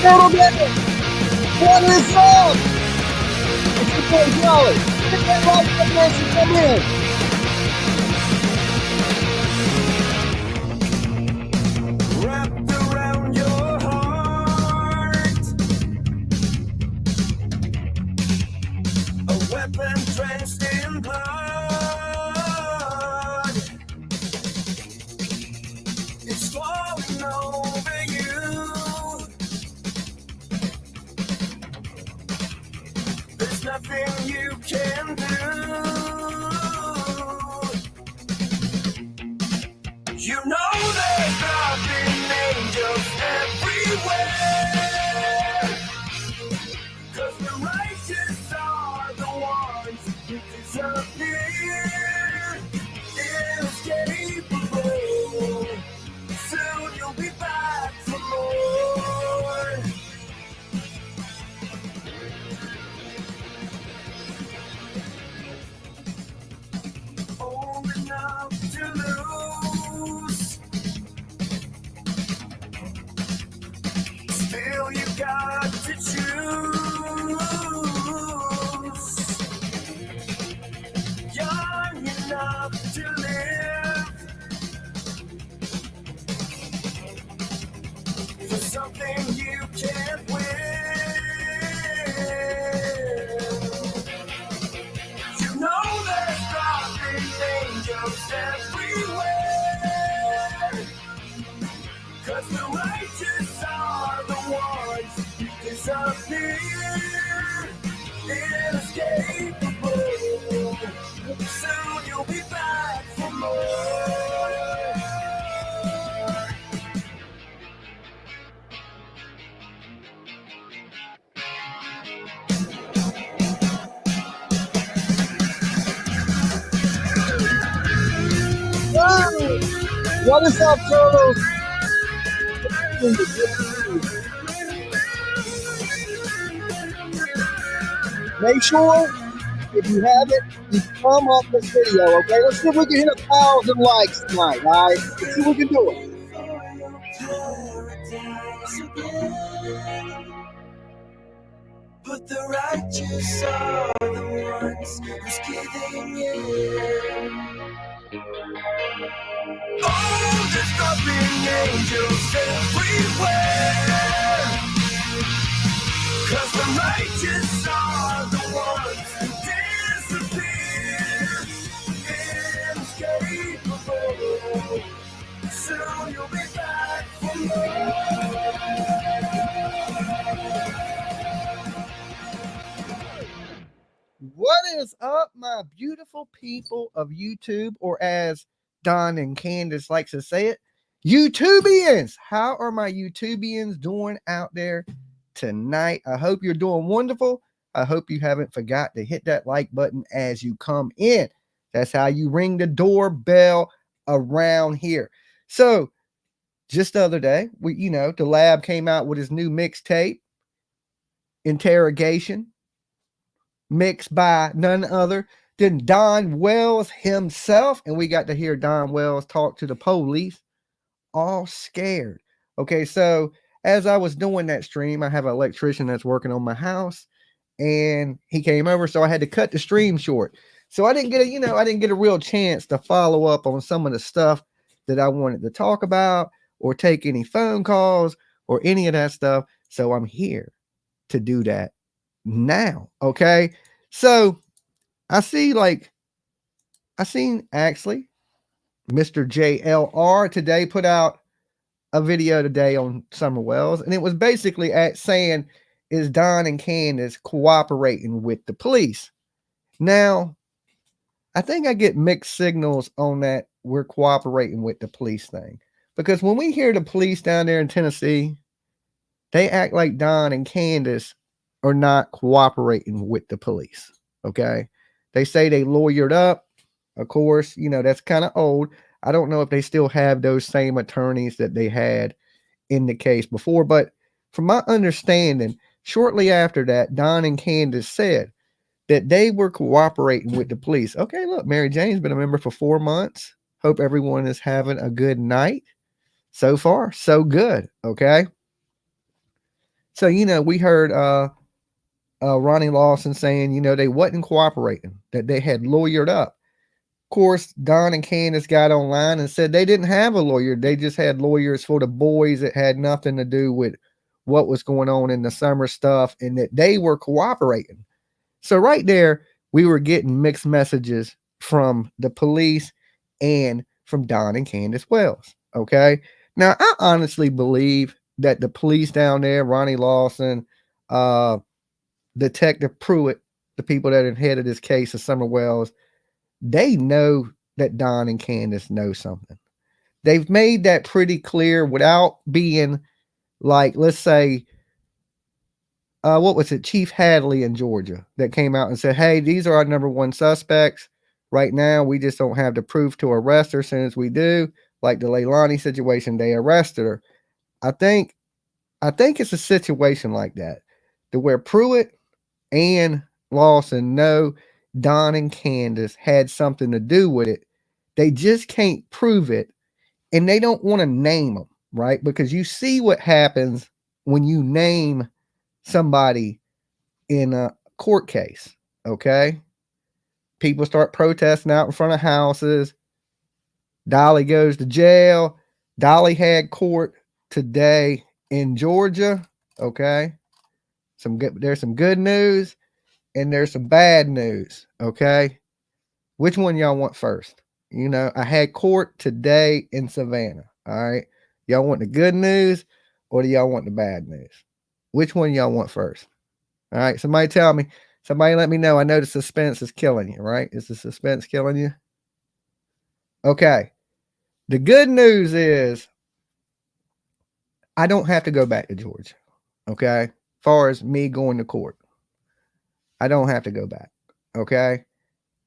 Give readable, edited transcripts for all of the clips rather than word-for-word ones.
Gentlemen, what is up? It's your boy Dolly. Hit that like button as you come in. Wrapped around your heart, a weapon drenched in blood. It's flowing over you. There's nothing you can do. You know there's nothing angels everywhere. 'Cause the righteous are the ones who disappear. Inescapable. Soon you'll be back for more. Old enough to lose. Still you got to choose. Young enough to live for something you can't win. You know there's dropping angels everywhere. 'Cause the righteous are the ones who disappear. Inescapable. Soon you'll be back for more. Wow. What is up, turtles? Make sure, if you haven't, you thumb up this video, okay? Let's see if we can hit 1,000 likes tonight, all right? Let's see if we can do it. But the righteous are the ones who's giving in. Oh, there's dropping angels everywhere. 'Cause the righteous are the ones who disappear. Inescapable. Soon you'll be back for more. What is up, my beautiful people of YouTube, or as Don and Candus likes to say it, YouTubians? How are my YouTubians doing out there tonight? I hope you're doing wonderful. I hope you haven't forgot to hit that like button as you come in. That's how you ring the doorbell around here. So just the other day, the lab came out with his new mixtape, Interrogation, mixed by none other than Don Wells himself. And we got to hear Don Wells talk to the police, all scared. Okay, so as I was doing that stream, I have an electrician that's working on my house, and he came over, so I had to cut the stream short. So I didn't get a real chance to follow up on some of the stuff that I wanted to talk about, or take any phone calls or any of that stuff. So I'm here to do that now. Okay, so I seen actually Mr. JLR today put out a video today on Summer Wells, and it was basically saying, is Don and Candus cooperating with the police? Now, I think I get mixed signals on that we're cooperating with the police thing, because when we hear the police down there in Tennessee, they act like Don and Candus are not cooperating with the police. Okay, they say they lawyered up. Of course, that's kind of old. I don't know if they still have those same attorneys that they had in the case before, but from my understanding, shortly after that, Don and Candus said that they were cooperating with the police. Okay, look, Mary Jane's been a member for 4 months. Hope everyone is having a good night. So far, so good. Okay. So, we heard Ronnie Lawson saying, they wasn't cooperating, that they had lawyered up. Of course, Don and Candus got online and said they didn't have a lawyer. They just had lawyers for the boys that had nothing to do with what was going on in the summer stuff, and that they were cooperating. So right there, we were getting mixed messages from the police and from Don and Candus Wells. Okay. Now, I honestly believe that the police down there, Ronnie Lawson, Detective Pruitt, the people that had headed this case of Summer Wells, they know that Don and Candus know something. They've made that pretty clear without being like, let's say, what was it, Chief Hadley in Georgia that came out and said, hey, these are our number one suspects. Right now, we just don't have the proof to arrest her. As soon as we do, like the Leilani situation, they arrested her. I think it's a situation like that, to where Pruitt and Lawson know Don and Candus had something to do with it. They just can't prove it, and they don't want to name them, right? Because you see what happens when you name somebody in a court case, okay? People start protesting out in front of houses. Dolly goes to jail. Dolly had court today in Georgia, okay? There's some good news and there's some bad news, okay? Which one y'all want first? I had court today in Savannah, all right? Y'all want the good news or do y'all want the bad news? Which one y'all want first? All right, somebody tell me. Somebody let me know. I know the suspense is killing you, right? Is the suspense killing you? Okay. The good news is I don't have to go back to Georgia, okay? As far as me going to court, I don't have to go back, okay?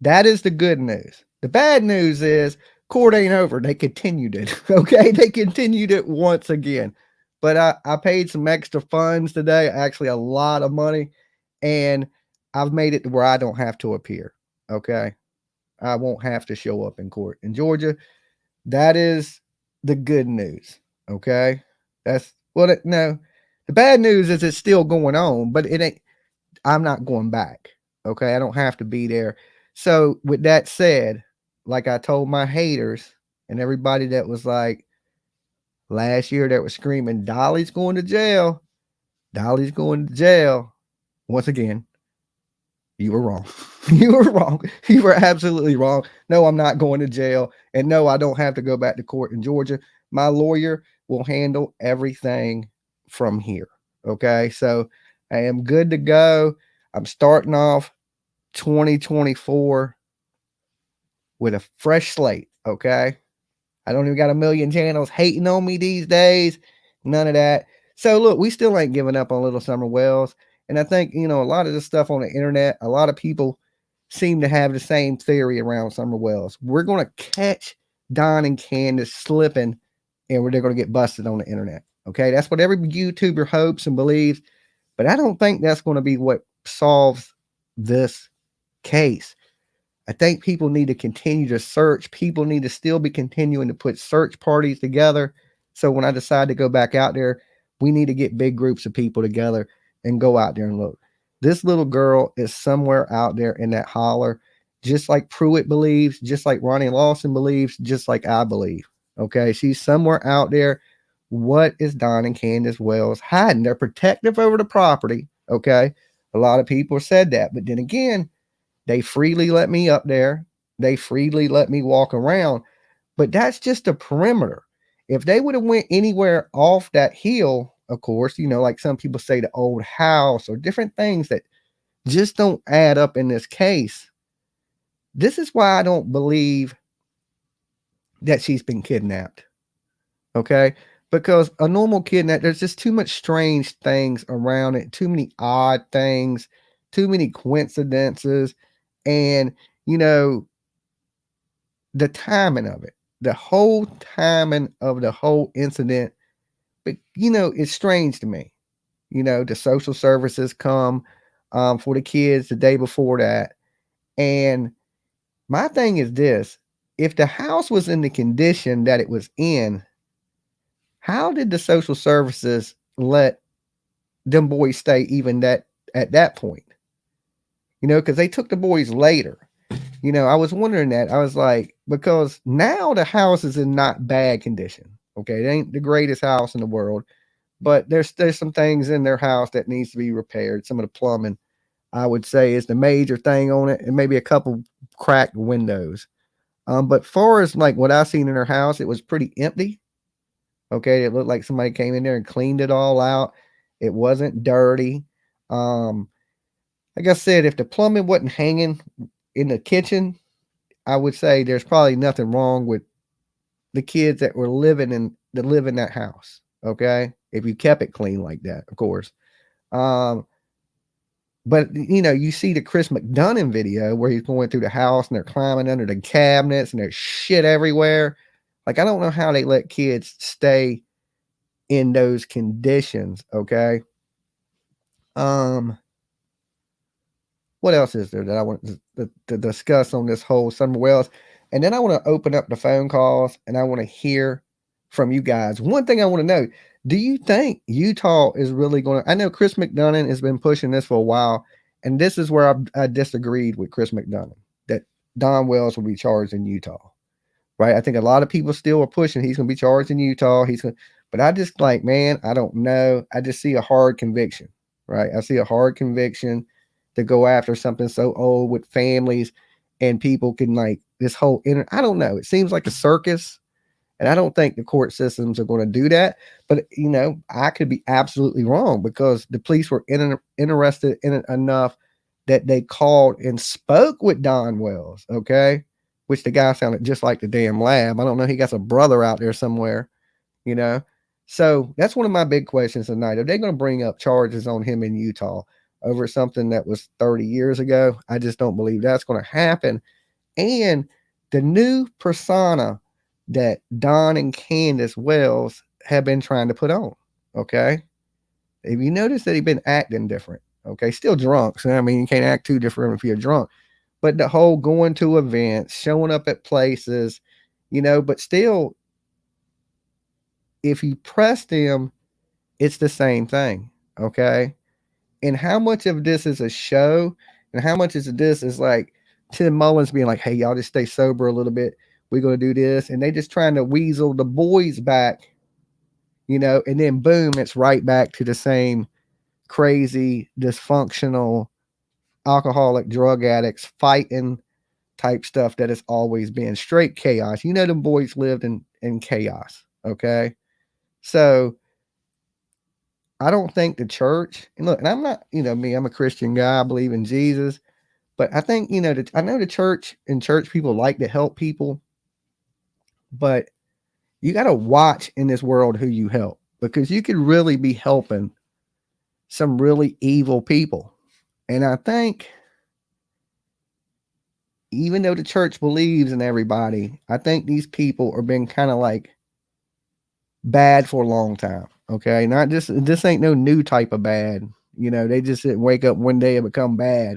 That is the good news. The bad news is court ain't over. They continued it, okay? They continued it once again. But I paid some extra funds today, actually a lot of money, and I've made it to where I don't have to appear, okay? I won't have to show up in court in Georgia. That is the good news, okay? That's no. The bad news is it's still going on, but it ain't. I'm not going back, okay? I don't have to be there. So with that said, like I told my haters and everybody that was like last year that was screaming, Dolly's going to jail. Dolly's going to jail. Once again, you were wrong. You were wrong. You were absolutely wrong. No, I'm not going to jail. And no, I don't have to go back to court in Georgia. My lawyer will handle everything from here. Okay. So I am good to go. I'm starting off 2024 with a fresh slate. Okay. I don't even got a million channels hating on me these days. None of that. So look, we still ain't giving up on Little Summer Wells. And I think, a lot of this stuff on the internet, a lot of people seem to have the same theory around Summer Wells. We're going to catch Don and Candus slipping and they're going to get busted on the internet. Okay. That's what every YouTuber hopes and believes. But I don't think that's going to be what solves this case. I think people need to continue to search. People need to still be continuing to put search parties together. So when I decide to go back out there, we need to get big groups of people together and go out there and look. This little girl is somewhere out there in that holler, just like Pruitt believes, just like Ronnie Lawson believes, just like I believe. Okay, she's somewhere out there. What is Don and Candus Wells hiding? They're protective over the property. Okay, a lot of people said that, but then again, they freely let me up there. They freely let me walk around, but that's just a perimeter. If they would have went anywhere off that hill, of course, like some people say the old house or different things that just don't add up in this case. This is why I don't believe that she's been kidnapped. Okay. Because a normal kidnap, there's just too much strange things around it, too many odd things, too many coincidences. And, the timing of it, the whole timing of the whole incident, but, it's strange to me. The social services come for the kids the day before that. And my thing is this, if the house was in the condition that it was in, how did the social services let them boys stay even that at that point, because they took the boys later. I was wondering that. I was like, because now the house is in not bad condition. Okay, it ain't the greatest house in the world, but there's some things in their house that needs to be repaired. Some of the plumbing, I would say, is the major thing on it, and maybe a couple cracked windows. But far as like what I seen in their house, it was pretty empty. Okay, it looked like somebody came in there and cleaned it all out. It wasn't dirty. Um, like I said, if the plumbing wasn't hanging in the kitchen, I would say there's probably nothing wrong with the kids that were living in that house. Okay, if you kept it clean like that, of course. Um, but you see the Chris McDonough video where he's going through the house and they're climbing under the cabinets and there's shit everywhere. Like, I don't know how they let kids stay in those conditions. Okay. What else is there that I want to discuss on this whole Summer Wells? And then I want to open up the phone calls and I want to hear from you guys. One thing I want to know, do you think Utah is really going to, I know Chris McDonough has been pushing this for a while, and this is where I disagreed with Chris McDonough, that Don Wells will be charged in Utah, right? I think a lot of people still are pushing he's going to be charged in Utah. But I just like, man, I don't know. I just see a hard conviction, right? I see a hard conviction to go after something so old with families and people can like this whole I don't know. It seems like a circus. And I don't think the court systems are going to do that. But, I could be absolutely wrong because the police were interested in it enough that they called and spoke with Don Wells, okay? Which the guy sounded just like the damn lab. I don't know. He got a brother out there somewhere, So that's one of my big questions tonight. Are they going to bring up charges on him in Utah over something that was 30 years ago? I just don't believe that's going to happen. And the new persona that Don and Candus Wells have been trying to put on. Okay. If you notice that he's been acting different, okay, still drunk. So, I mean, you can't act too different if you're drunk. But the whole going to events, showing up at places, but still, if you press them, it's the same thing. Okay. And how much of this is a show and how much of this is like Tim Mullins being like, hey, y'all just stay sober a little bit. We're going to do this. And they just trying to weasel the boys back, and then boom, it's right back to the same crazy, dysfunctional, alcoholic, drug addicts fighting type stuff that has always been straight chaos. The boys lived in chaos. Okay. So I don't think the church, and look, and I'm not, me, I'm a Christian guy. I believe in Jesus. But I think, I know the church and church people like to help people, but you got to watch in this world who you help because you could really be helping some really evil people. And I think even though the church believes in everybody, I think these people are being kind of like bad for a long time. Okay. Not just, this ain't no new type of bad. They just didn't wake up one day and become bad.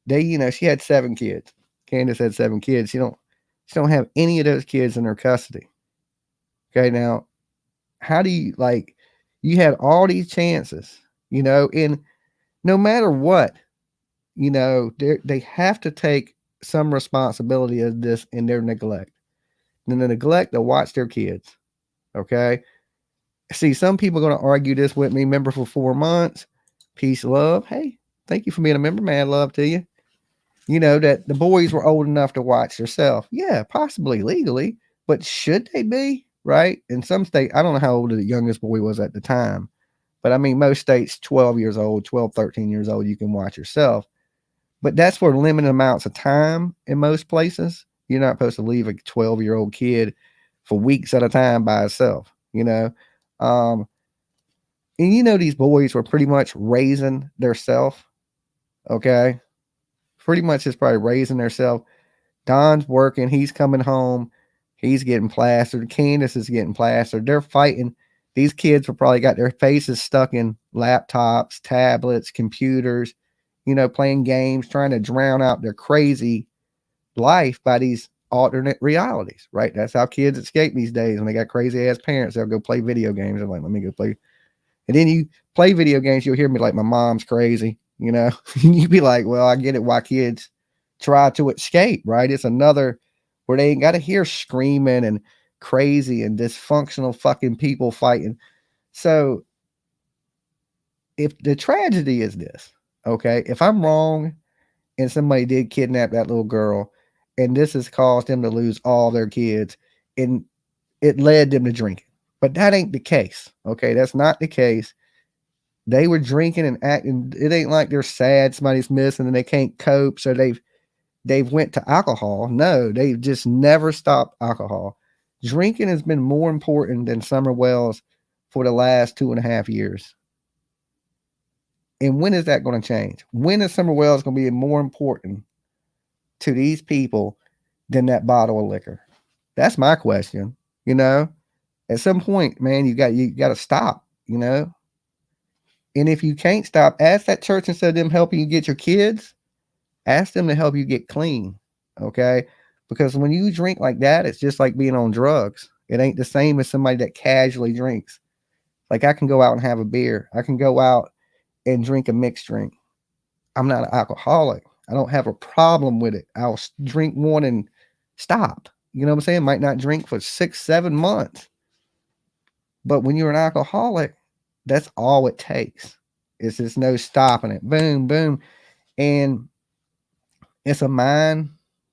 They, she had 7 kids. Candus had 7 kids. She don't have any of those kids in her custody. Okay. Now, how do you you had all these chances, and no matter what, they have to take some responsibility of this in their neglect. And the neglect to watch their kids. Okay. See, some people are going to argue this with me. Member for 4 months. Peace, love. Hey, thank you for being a member. Mad love to you. That the boys were old enough to watch themselves. Yeah, possibly legally, but should they be? Right? In some states, I don't know how old the youngest boy was at the time, but I mean, most states, 12 years old, 12, 13 years old, you can watch yourself. But that's for limited amounts of time in most places. You're not supposed to leave a 12-year-old kid for weeks at a time by itself, and these boys were pretty much raising theirself. Okay. Pretty much just probably raising herself. Don's working. He's coming home. He's getting plastered. Candus is getting plastered. They're fighting. These kids have probably got their faces stuck in laptops, tablets, computers, playing games, trying to drown out their crazy life by these alternate realities, right? That's how kids escape these days. When they got crazy ass parents, they'll go play video games. They're like, let me go play. And then you play video games, you'll hear me like my mom's crazy, you know. You'd be like, well, I get it why kids try to escape, right? It's another where they ain't got to hear screaming and crazy and dysfunctional fucking people fighting. So if the tragedy is this, okay, if I'm wrong and somebody did kidnap that little girl and this has caused them to lose all their kids and it led them to drinking, but that ain't the case. Okay, that's not the case. They were drinking and acting. It ain't like they're sad somebody's missing and they can't cope, so they've went to alcohol. No, they just never stopped alcohol. Drinking has been more important than Summer Wells for the last 2.5 years. And when is that going to change? When is Summer Wells going to be more important to these people than that bottle of liquor? That's my question. You know, at some point, man, you got to stop. You know, and if you can't stop, ask that church instead of them helping you get your kids, ask them to help you get clean. Okay, because when you drink like that, it's just like being on drugs. It ain't the same as somebody that casually drinks. Like I can go out and have a beer. I can go out and drink a mixed drink. I'm not an alcoholic. I don't have a problem with it. I'll drink one and stop. You know what I'm saying? Might not drink for 6-7 months. But when you're an alcoholic, that's all it takes. It's just no stopping it. Boom, boom. And it's a mind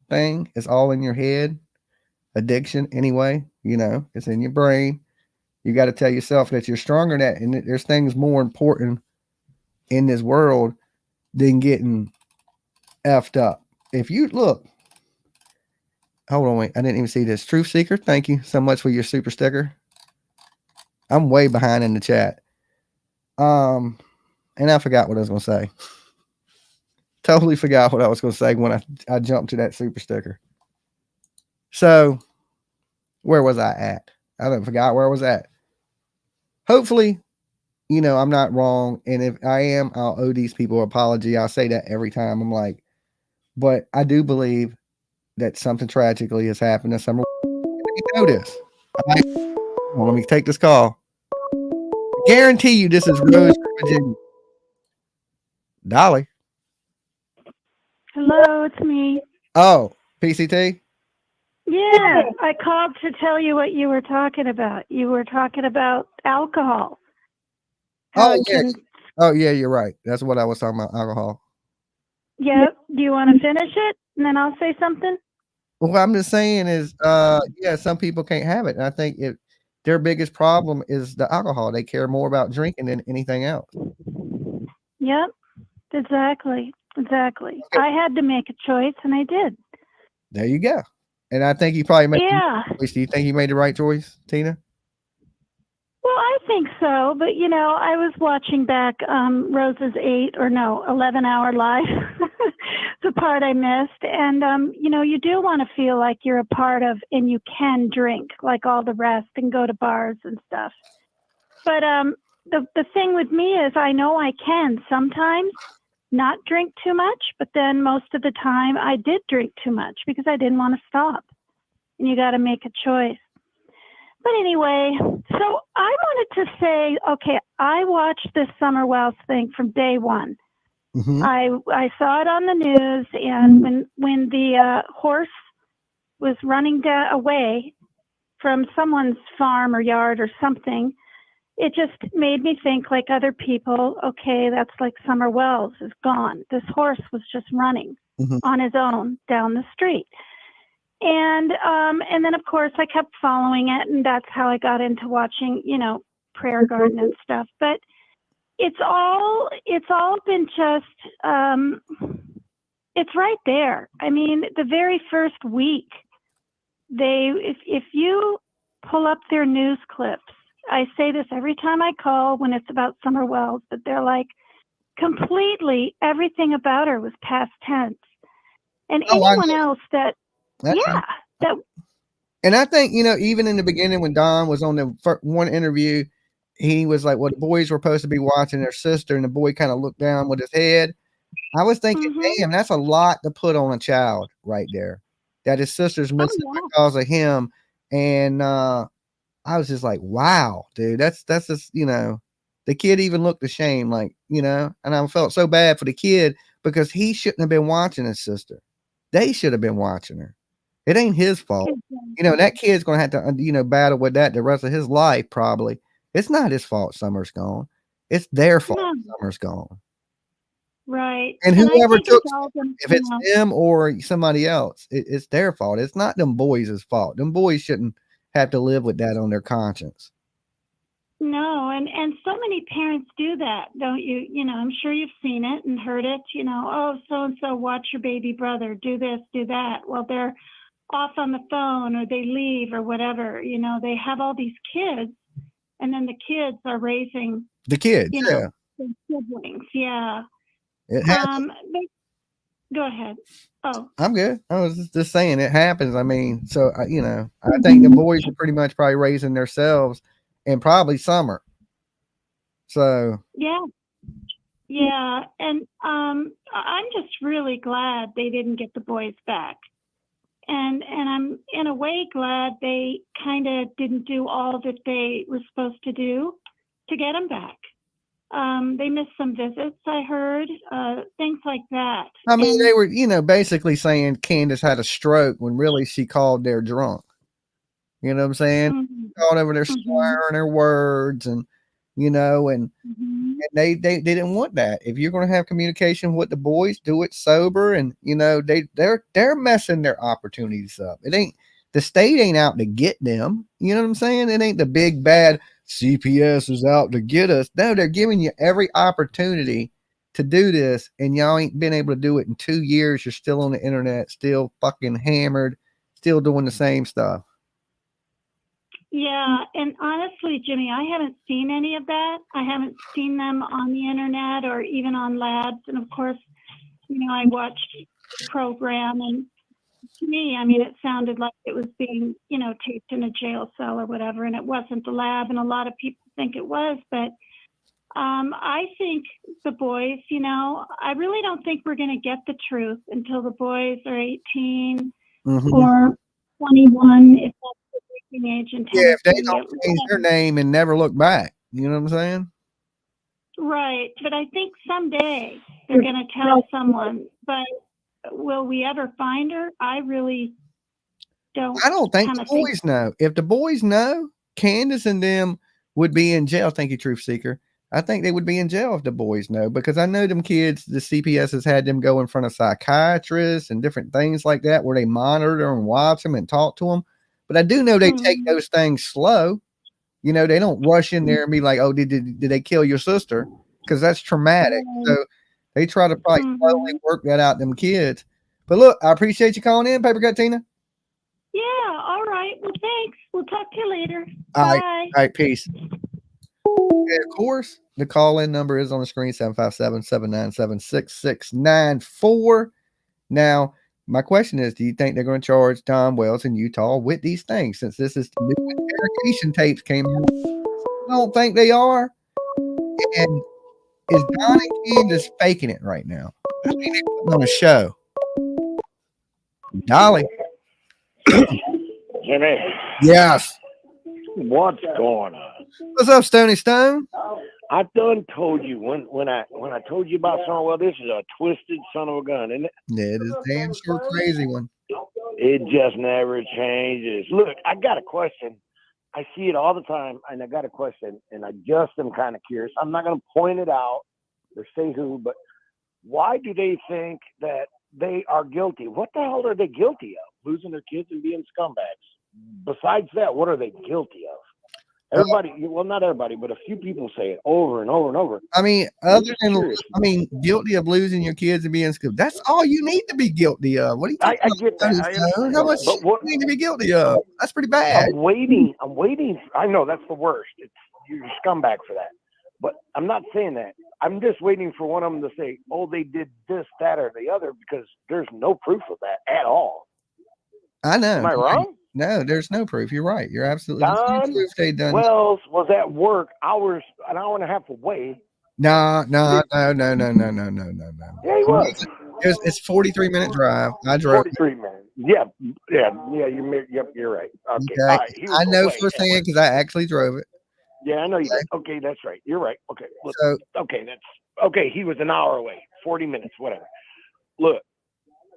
thing. It's all in your head. Addiction, anyway, you know, it's in your brain. You got to tell yourself that you're stronger than that. And there's things more important in this world than getting effed up. If you look, hold on, wait, I didn't even see this. Truth Seeker, thank you so much for your super sticker. I'm way behind in the chat. And I forgot what I was going to say. Totally forgot what I was going to say when I jumped to that super sticker. So, where was I at? I don't forgot where I was at. Hopefully, you know, I'm not wrong. And if I am, I'll owe these people an apology. I'll say that every time. I'm like, but I do believe that something tragically has happened this summer. You know this. Well, let me take this call. I guarantee you this is Rose from Virginia. Dolly. Hello, it's me. Oh, PCT? Yeah, I called to tell you what you were talking about. You were talking about alcohol. Oh, yeah. Oh, yeah, you're right. That's what I was talking about, alcohol. Yeah, do you want to finish it? And then I'll say something? What I'm just saying is, yeah, some people can't have it. And I think their biggest problem is the alcohol. They care more about drinking than anything else. Yep, exactly. Okay. I had to make a choice, and I did. There you go. And I think you probably made the right choice. Do you think you made the right choice, Tina? Well, I think so. But, you know, I was watching back Rose's 11-hour live, the part I missed. And, you know, you do want to feel like you're a part of and you can drink like all the rest and go to bars and stuff. But the thing with me is I know I can sometimes not drink too much, but then most of the time I did drink too much because I didn't want to stop. And you got to make a choice. But anyway, so I wanted to say, okay, I watched this Summer Wells thing from day one. Mm-hmm. I saw it on the news, and when the horse was running away from someone's farm or yard or something, it just made me think like other people, okay, that's like Summer Wells is gone. This horse was just running on his own down the street. And then, of course, I kept following it, and that's how I got into watching, you know, Prayer Garden and stuff. But it's all been just, it's right there. I mean, the very first week, if you pull up their news clips, I say this every time I call when it's about Summer Wells, but they're like, completely everything about her was past tense. And anyone else that, and I think, you know, even in the beginning when Don was on the one interview, he was like, well, the boys were supposed to be watching their sister, and the boy kind of looked down with his head. I was thinking, damn, that's a lot to put on a child right there, that his sister's missing because of him. And I was just like, wow, dude, that's just, you know, The kid even looked ashamed, like, you know, and I felt so bad for the kid because he shouldn't have been watching his sister. They should have been watching her. It ain't his fault. You know, that kid's going to have to, you know, battle with that the rest of his life, probably. It's not his fault Summer's gone. It's their fault Summer's gone. Right. And whoever took, if it's know, them or somebody else, it's their fault. It's not them boys' fault. Them boys shouldn't have to live with that on their conscience. No, and so many parents do that, don't you? You know, I'm sure you've seen it and heard it, you know, oh, so-and-so, watch your baby brother, do this, do that. Well, they're off on the phone or they leave or whatever, you know, they have all these kids and then the kids are raising the kids, you know, their siblings. Yeah. It happens. Go ahead. Oh, I'm good. I was just saying it happens. I mean, so, you know, I think the boys are pretty much probably raising themselves and probably Summer. So yeah, and I'm just really glad they didn't get the boys back, and I'm in a way glad they kind of didn't do all that they were supposed to do to get them back. They missed some visits, I heard, things like that. I mean, they were, you know, basically saying Candus had a stroke when really she called they're drunk. You know what I'm saying? Called over their slurring their words, and you know, and they didn't want that. If you're going to have communication with the boys, do it sober, and you know they're messing their opportunities up. It ain't the state ain't out to get them. You know what I'm saying? It ain't the big bad CPS is out to get us. No, they're giving you every opportunity to do this, and y'all ain't been able to do it in 2 years. You're still on the internet, still fucking hammered, still doing the same stuff. Yeah, and honestly, Jimmy, I haven't seen any of that. I haven't seen them on the internet or even on labs. And of course, you know, I watched the program, and to me, I mean, it sounded like it was being, you know, taped in a jail cell or whatever, and it wasn't the lab, and a lot of people think it was. But I think the boys, you know, I really don't think we're going to get the truth until the boys are 18 or 21, if that's age. And if they don't change their name and never look back, you know what I'm saying? Right, but I think someday they're going to tell someone, but will we ever find her? I really don't. I don't think the boys know. If the boys know, Candus and them would be in jail. Thank you, Truth Seeker. I think they would be in jail if the boys know, because I know them kids, the CPS has had them go in front of psychiatrists and different things like that where they monitor them and watch them and talk to them. But I do know they take those things slow. You know, they don't rush in there and be like, oh, did they kill your sister? Because that's traumatic. So they try to probably slowly work that out, them kids. But look, I appreciate you calling in, Paper Cut Tina. Yeah, all right. Well, thanks. We'll talk to you later. All Bye. All right, peace. And of course, the call-in number is on the screen, 757-797-6694. Now, my question is, do you think they're going to charge Don Wells in Utah with these things, since this is the new interrogation tapes came out? I don't think they are. And is Don and Candus faking it right now? I think they're putting on a show. Dolly. Jimmy. Yes. What's going on? What's up, Stony Stone? I done told you when I told you about Son, well, this is a twisted son of a gun, isn't it? Yeah, it is a damn sure crazy one. It just never changes. Look, I got a question. I see it all the time, and I got a question, and I just am kind of curious. I'm not going to point it out or say who, but why do they think that they are guilty? What the hell are they guilty of? Losing their kids and being scumbags. Besides that, what are they guilty of? Everybody, well, not everybody, but a few people say it over and over and over. I mean, guilty of losing your kids and being scumbags. That's all you need to be guilty of. What do you think? I get that. How much you need to be guilty of? That's pretty bad. I'm waiting. I know that's the worst. You're a scumbag for that. But I'm not saying that. I'm just waiting for one of them to say, oh, they did this, that, or the other, because there's no proof of that at all. I know. Am I wrong? No, there's no proof. You're right. You're absolutely Don Wells was at work an hour and a half away. No. Yeah, he was. It's 43-minute drive. I drove 43 minutes. Yeah. You're right. Okay. I know firsthand because I actually drove it. Yeah, I know you did. Okay, that's right. You're right. Okay. Look, So okay, that's okay. He was an hour away, 40 minutes, whatever. Look,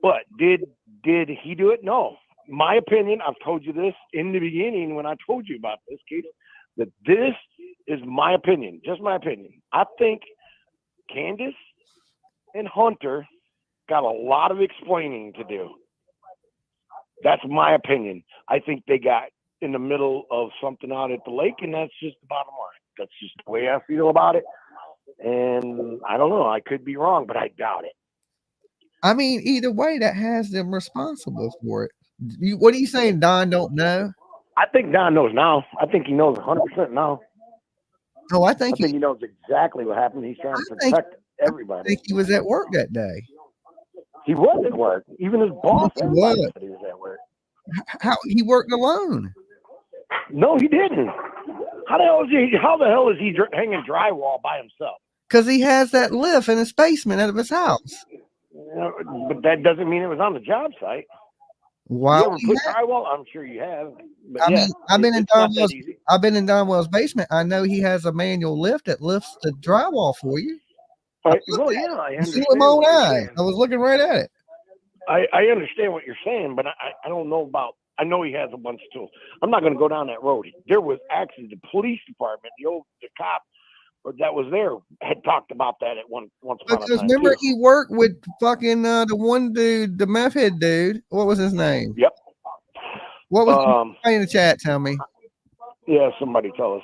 but did he do it? No. My opinion, I've told you this in the beginning when I told you about this, Keith, that this is my opinion, just my opinion. I think Candus and Hunter got a lot of explaining to do. That's my opinion. I think they got in the middle of something out at the lake, and that's just the bottom line. That's just the way I feel about it. And I don't know. I could be wrong, but I doubt it. I mean, either way, that has them responsible for it. What are you saying? Don don't know? I think Don knows now. I think he knows 100% now. Oh, I I think think he knows exactly what happened. He's trying to protect I everybody. think he was at work that day. He was at work. Even his boss He everybody was. said he was at work. How he worked alone? No, he didn't. How the hell is he hanging drywall by himself? Because he has that lift in his basement out of his house. But that doesn't mean it was on the job site. Why? You ever put drywall? I'm sure you have. But I yeah, mean, I've been in it's not that Donwell's. easy. I've been in Donwell's basement. I know he has a manual lift that lifts the drywall for you. Well, yeah, I You see understand. with my own what you're eyes. saying. I was looking right at it. I understand what you're saying, but I don't know about. I know he has a bunch of tools. I'm not going to go down that road. There was actually the police department, the cop that was there had talked about that at once upon a Because time. remember, Too. he worked with fucking the one dude, the meth head dude. What was his name? Yep. What was in the chat? Tell me. Yeah, somebody tell us.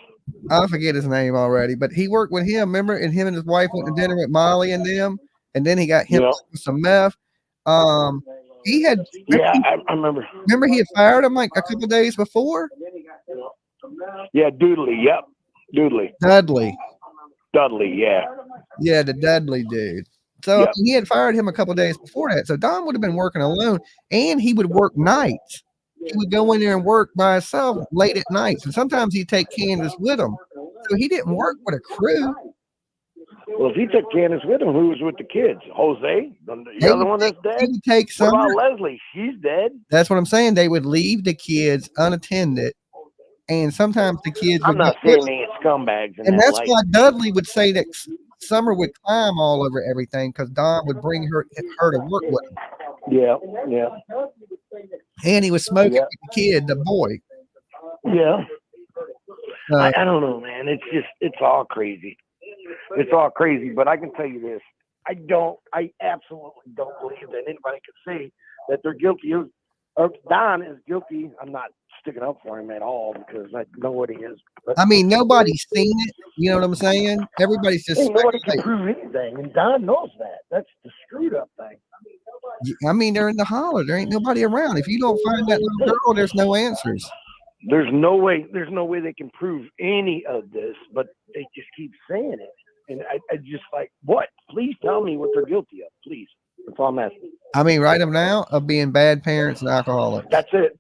I forget his name already, but he worked with him. Remember, and him and his wife went to dinner with Molly and them, and then he got him with some meth. He had. Yeah, I remember. Remember, he had fired him like a couple days before. Yeah, Doodley. Yep, Dudley. Yeah. Yeah, the Dudley dude. So Yep. he had fired him a couple days before that. So Don would have been working alone, and he would work nights. He would go in there and work by himself late at nights, and sometimes he'd take Candus with him. So he didn't work with a crew. Well, if he took Candus with him, who was with the kids? Jose, the other one that's dead. He would take What some. about Leslie? She's dead. That's what I'm saying. They would leave the kids unattended, and sometimes the kids. I'm not saying they ain't scumbags. And that's why Dudley would say that Summer would climb all over everything because Don would bring her to work with him. Yeah. And he was smoking with the kid, the boy. Yeah. I don't know, man. It's all crazy. It's all crazy. But I can tell you this: I absolutely don't believe that anybody can say that they're guilty or Don is guilty. I'm not sticking up for him at all because I know what he is. But I mean, nobody's seen it. You know what I'm saying? Everybody's just. Nobody can prove anything, and Don knows that. That's the screwed up thing. I mean, they're in the holler. There ain't nobody around. If you don't find that little girl, there's no answers. There's no way they can prove any of this, but they just keep saying it. And I just like, what? Please tell me what they're guilty of, please. That's all I'm asking. I mean, write them now of being bad parents and alcoholics. That's it.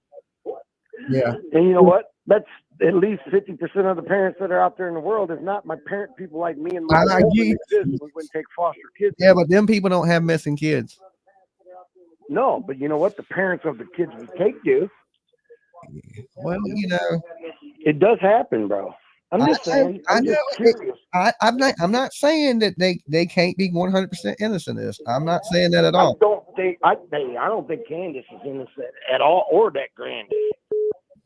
Yeah. And you know what? That's at least 50% of the parents that are out there in the world. If not, my parent, people like me and my mom we wouldn't take foster kids. Yeah, but them people don't have missing kids. No, but you know what? The parents of the kids we take do. Well, you know, it does happen, bro. I'm just saying. I'm not saying that they can't be 100% innocent of this. I'm not saying that at all. I don't think Candus is innocent at all, or that Grandis.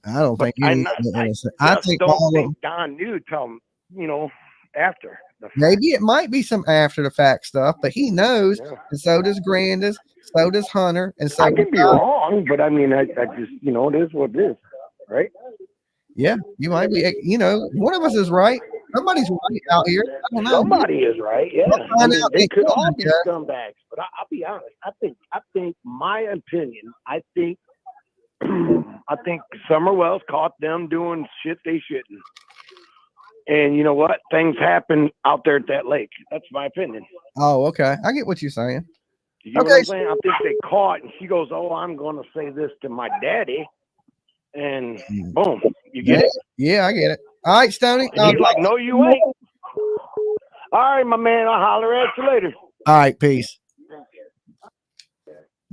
I don't think you're innocent. I think don't think Don knew till him, after. Maybe it might be some after the fact stuff, but he knows, and so does Grandis, so does Hunter, and so I can be wrong, but I mean, I just, it is what it is, right? Yeah, you might be. One of us is right. Somebody's right out here. I don't know. Somebody is right. Yeah, they could all be scumbags, but I'll be honest. I think my opinion. I think Summer Wells caught them doing shit they shouldn't. And you know what? Things happen out there at that lake. That's my opinion. Oh, okay. I get what you're saying. You know what I'm saying? I think they caught, and she goes, "Oh, I'm going to say this to my daddy," and boom, you get it? Yeah, I get it. All right, Stony. He's like, "No, you ain't." All right, my man. I'll holler at you later. All right, peace.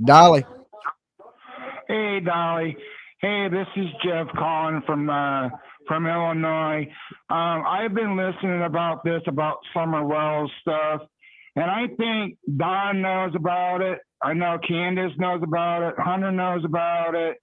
Dolly. Hey, Dolly. Hey, this is Jeff calling from from Illinois. I've been listening about Summer Wells stuff, and I think Don knows about it. I know Candus knows about it. Hunter knows about it.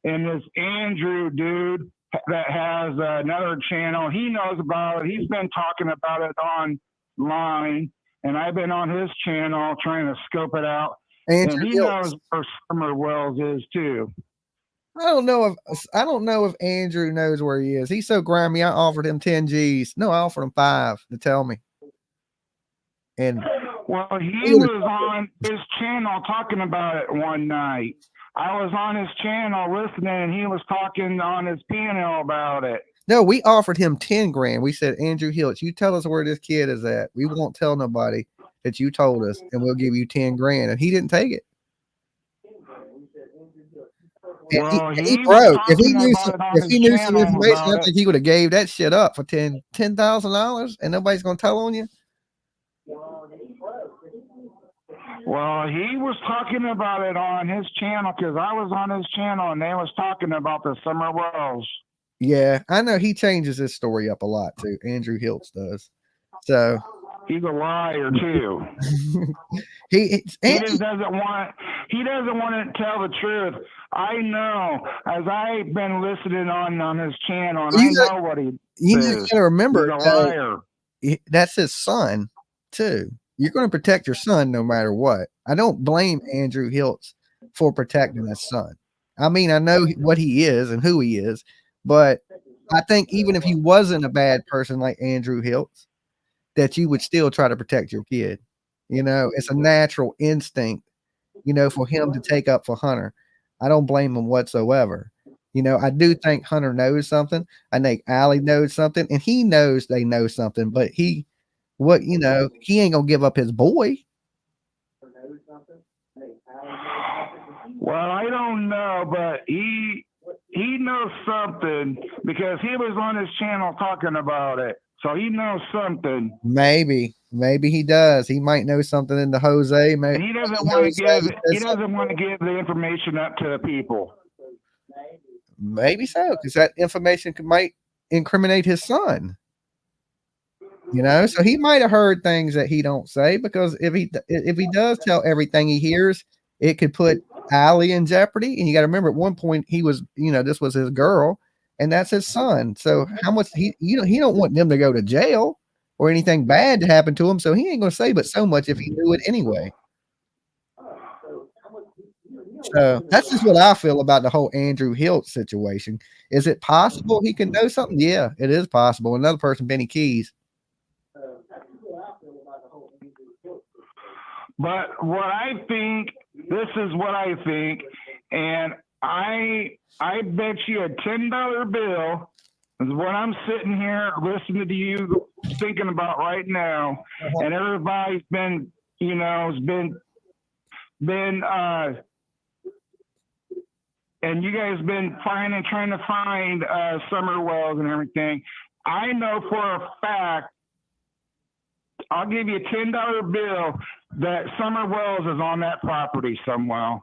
And this Andrew dude that has another channel, he knows about it. He's been talking about it online, and I've been on his channel trying to scope it out. Andrew And he Hilts. knows where Summer Wells is too. I don't know if Andrew knows where he is. He's so grimy. I offered him 10 G's. No, I offered him 5 to tell me. And well, he was on his channel talking about it one night. I was on his channel listening, and he was talking on his panel about it. No, we offered him 10 grand. We said, Andrew Hilts, you tell us where this kid is at. We won't tell nobody that you told us, and we'll give you 10 grand. And he didn't take it. Well, he broke. If he knew some information, I think he would have gave that shit up for $10,000, and nobody's gonna tell on you. Well, he was talking about it on his channel because I was on his channel, and they was talking about the Summer Wells. Yeah, I know he changes his story up a lot too. Andrew Hilts does. So he's a liar too. he doesn't want to tell the truth. I know, as I've been listening on his channel, and I know what he says. Gotta remember, he's a liar. That's his son too. You're going to protect your son no matter what. I don't blame Andrew Hilts for protecting his son. I mean, I know what he is and who he is, but I think even if he wasn't a bad person like Andrew Hilts, that you would still try to protect your kid. You know, it's a natural instinct, you know, for him to take up for Hunter. I don't blame him whatsoever. You know, I do think Hunter knows something. I think Allie knows something, and he knows they know something, but he ain't gonna give up his boy. Well, I don't know, but he knows something because he was on his channel talking about it. So he knows something. Maybe he does. He might know something in the Jose. Maybe and he doesn't want to give the information up to the people. Maybe so, because that information might incriminate his son. You know, so he might have heard things that he don't say, because if he does tell everything he hears, it could put Allie in jeopardy. And you got to remember, at one point he was, you know, this was his girl, and that's his son. So how much he don't want them to go to jail or anything bad to happen to him. So he ain't gonna say but so much if he knew it anyway. So that's just what I feel about the whole Andrew Hilts situation. Is it possible he can know something? Yeah, it is possible. Another person, Benny Keys. But what I think, this is what I think, and I bet you a $10 bill is what I'm sitting here listening to you thinking about right now, and everybody's been, you know, and you guys been trying to find Summer Wells and everything. I know for a fact, I'll give you a $10 bill that Summer Wells is on that property somewhere.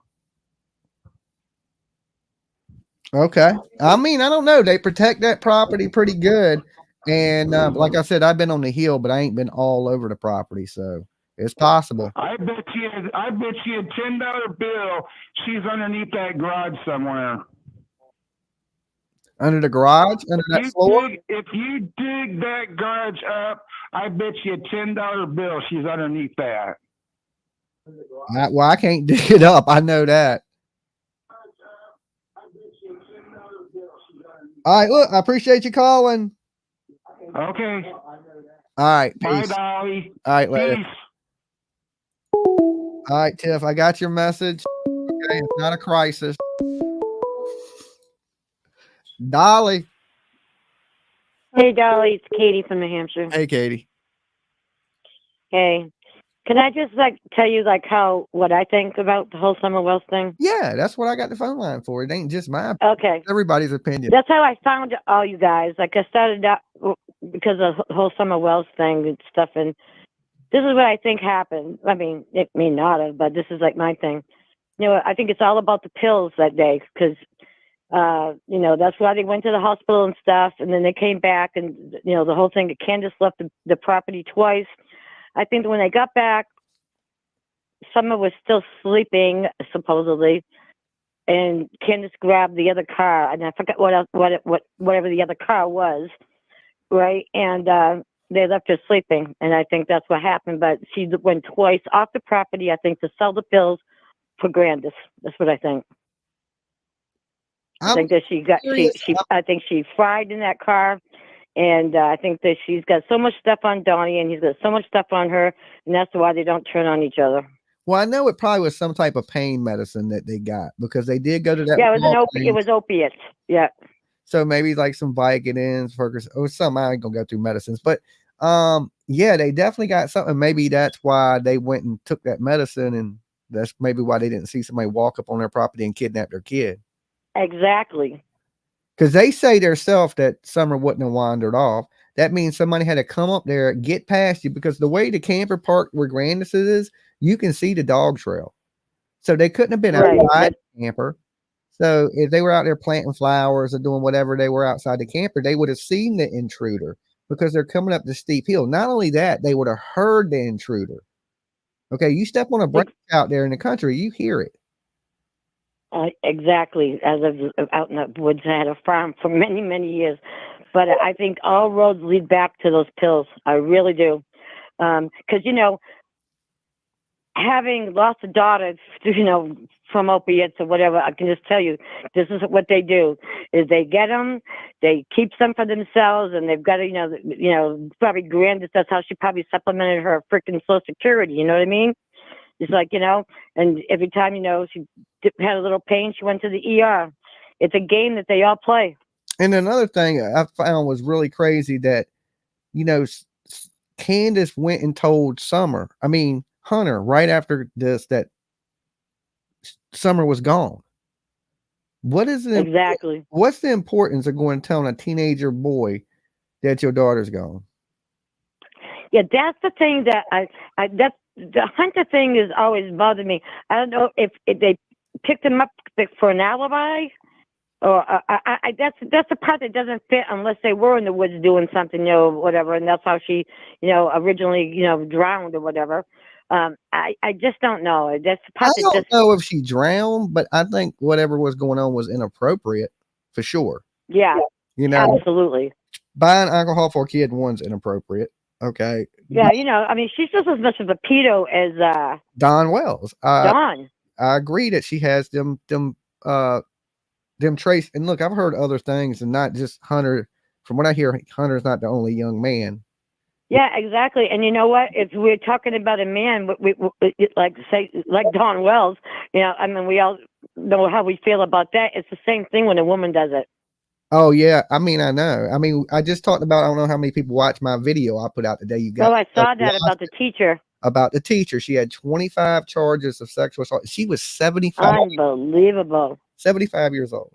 Okay. I mean, I don't know. They protect that property pretty good. And like I said, I've been on the hill, but I ain't been all over the property. So it's possible. I bet you a $10 bill she's underneath that garage somewhere. Under the garage? Under that floor? If you dig that garage up, I bet you a $10 bill she's underneath that. Well, I can't dig it up. I know that. All right, look, I appreciate you calling. Okay. All right. Bye, Peace. Dolly. All right, later. Peace. All right, Tiff, I got your message. Okay, it's not a crisis. Dolly. Hey, Dolly, it's Katie from New Hampshire. Hey, Katie. Hey, can I just tell you what I think about the whole Summer Wells thing? Yeah, that's what I got the phone line for. It ain't just my opinion. Okay. It's everybody's opinion. That's how I found all you guys. I started out because of the whole Summer Wells thing and stuff, and this is what I think happened. I mean, it may not have, but this is my thing. You know, I think it's all about the pills that day, because You know, that's why they went to the hospital and stuff. And then they came back, and you know, the whole thing. Candus left the property twice. I think when they got back, Summer was still sleeping supposedly, and Candus grabbed the other car, and I forgot whatever the other car was, right? And they left her sleeping, and I think that's what happened. But she went twice off the property, I think, to sell the pills for Grandis. That's what I think. I think that I think she fried in that car, and I think that she's got so much stuff on Donnie, and he's got so much stuff on her, and that's why they don't turn on each other. Well, I know it probably was some type of pain medicine that they got, because they did go to that. Yeah, it was opiates. Yeah. So maybe like some Vicodins, or something. I ain't gonna go through medicines, but yeah, they definitely got something. Maybe that's why they went and took that medicine, and that's maybe why they didn't see somebody walk up on their property and kidnap their kid. Exactly. Because they say themselves that Summer wouldn't have wandered off. That means somebody had to come up there, get past you, because the way the camper park where Grandis is, you can see the dog trail. So they couldn't have been outside the camper. So if they were out there planting flowers or doing whatever they were outside the camper, they would have seen the intruder, because they're coming up the steep hill. Not only that, they would have heard the intruder. Okay, you step on a branch out there in the country, you hear it. Exactly. As of out in the woods, I had a farm for many, many years. But I think all roads lead back to those pills. I really do. Because, you know, having lost a daughter, you know, from opiates or whatever, I can just tell you, this is what they do: is they get them, they keep some for themselves, and they've got to, you know, probably Grandis. That's how she probably supplemented her freaking Social Security. You know what I mean? It's like, you know, and every time, you know, she had a little pain, she went to the ER. It's a game that they all play. And another thing I found was really crazy that, you know, Candus went and told Hunter, right after this, that Summer was gone. What is it? Exactly. What's the importance of going and telling a teenager boy that your daughter's gone? Yeah, that's the thing that that's the Hunter thing is always bothered me. I don't know if they picked him up for an alibi, or that's the part that doesn't fit unless they were in the woods doing something, you know, whatever, and that's how she, you know, originally, you know, drowned or whatever. I just don't know. That's the part I don't know if she drowned, but I think whatever was going on was inappropriate for sure. Yeah, you know, absolutely. Buying alcohol for a kid, one's inappropriate. Okay. Yeah, you know, I mean, she's just as much of a pedo as Don Wells. Don. I agree that she has them traits. And look, I've heard other things, and not just Hunter. From what I hear, Hunter's not the only young man. Yeah, exactly. And you know what? If we're talking about a man, we like Don Wells, you know, I mean, we all know how we feel about that. It's the same thing when a woman does it. Oh yeah, I mean, I know. I mean, I just talked about, I don't know how many people watched my video I put out today. You got? Oh, I saw that about the teacher. About the teacher, she had 25 charges of sexual assault. She was 75. Unbelievable. 75 years old.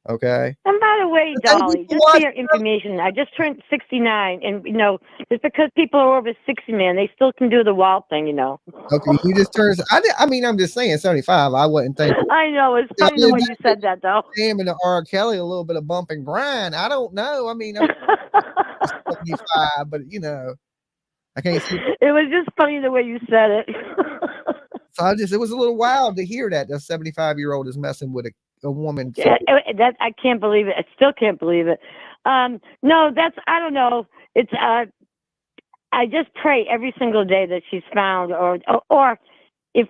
Okay. And by the way, Dolly, just for your information, I just turned 69, and you know, just because people are over 60, man, they still can do the wild thing, you know. Okay, you just turned. I mean, I'm just saying 75. I wouldn't think. I know, it's funny the way you said that, though. Damn, and the R. Kelly, a little bit of bump and grind. I don't know. I mean, I'm 75, but you know, I can't see. It was just funny the way you said it. So it was a little wild to hear that the 75-year-old is messing with a woman. Yeah, that I can't believe it. I still can't believe it. No, I don't know. It's I just pray every single day that she's found, or if,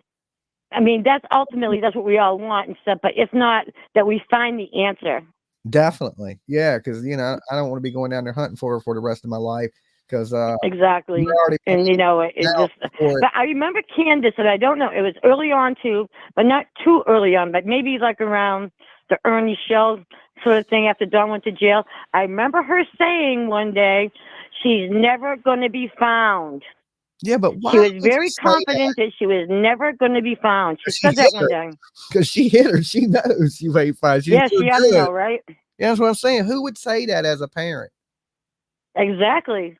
I mean, that's what we all want and stuff. But if not, that we find the answer. Definitely, yeah, because you know, I don't want to be going down there hunting for her for the rest of my life. Because exactly, and you know, it just. But I remember Candus, and I don't know, it was early on too, but not too early on, but maybe like around the Ernie Shell sort of thing after Dawn went to jail. I remember her saying one day, "She's never going to be found." Yeah, but why she was very confident that she was never going to be found. She said that one day. Because she hit her, she knows you ain't found. Yeah, she has to know, right? Yeah, that's what I'm saying. Who would say that as a parent? Exactly.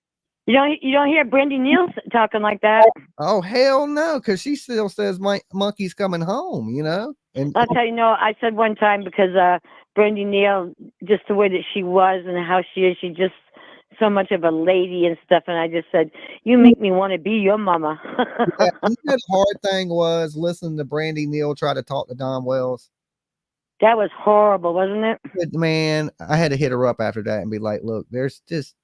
You don't hear Brandy Neal talking like that. Oh hell no, because she still says my monkey's coming home, you know. And I'll tell you, no, I said one time because Brandy Neal, just the way that she was and how she is. She's just so much of a lady and stuff. And I just said, you make me want to be your mama. Yeah, you know the hard thing was listening to Brandy Neal try to talk to Don Wells. That was horrible, wasn't it? But man, I had to hit her up after that and be like, look, there's just,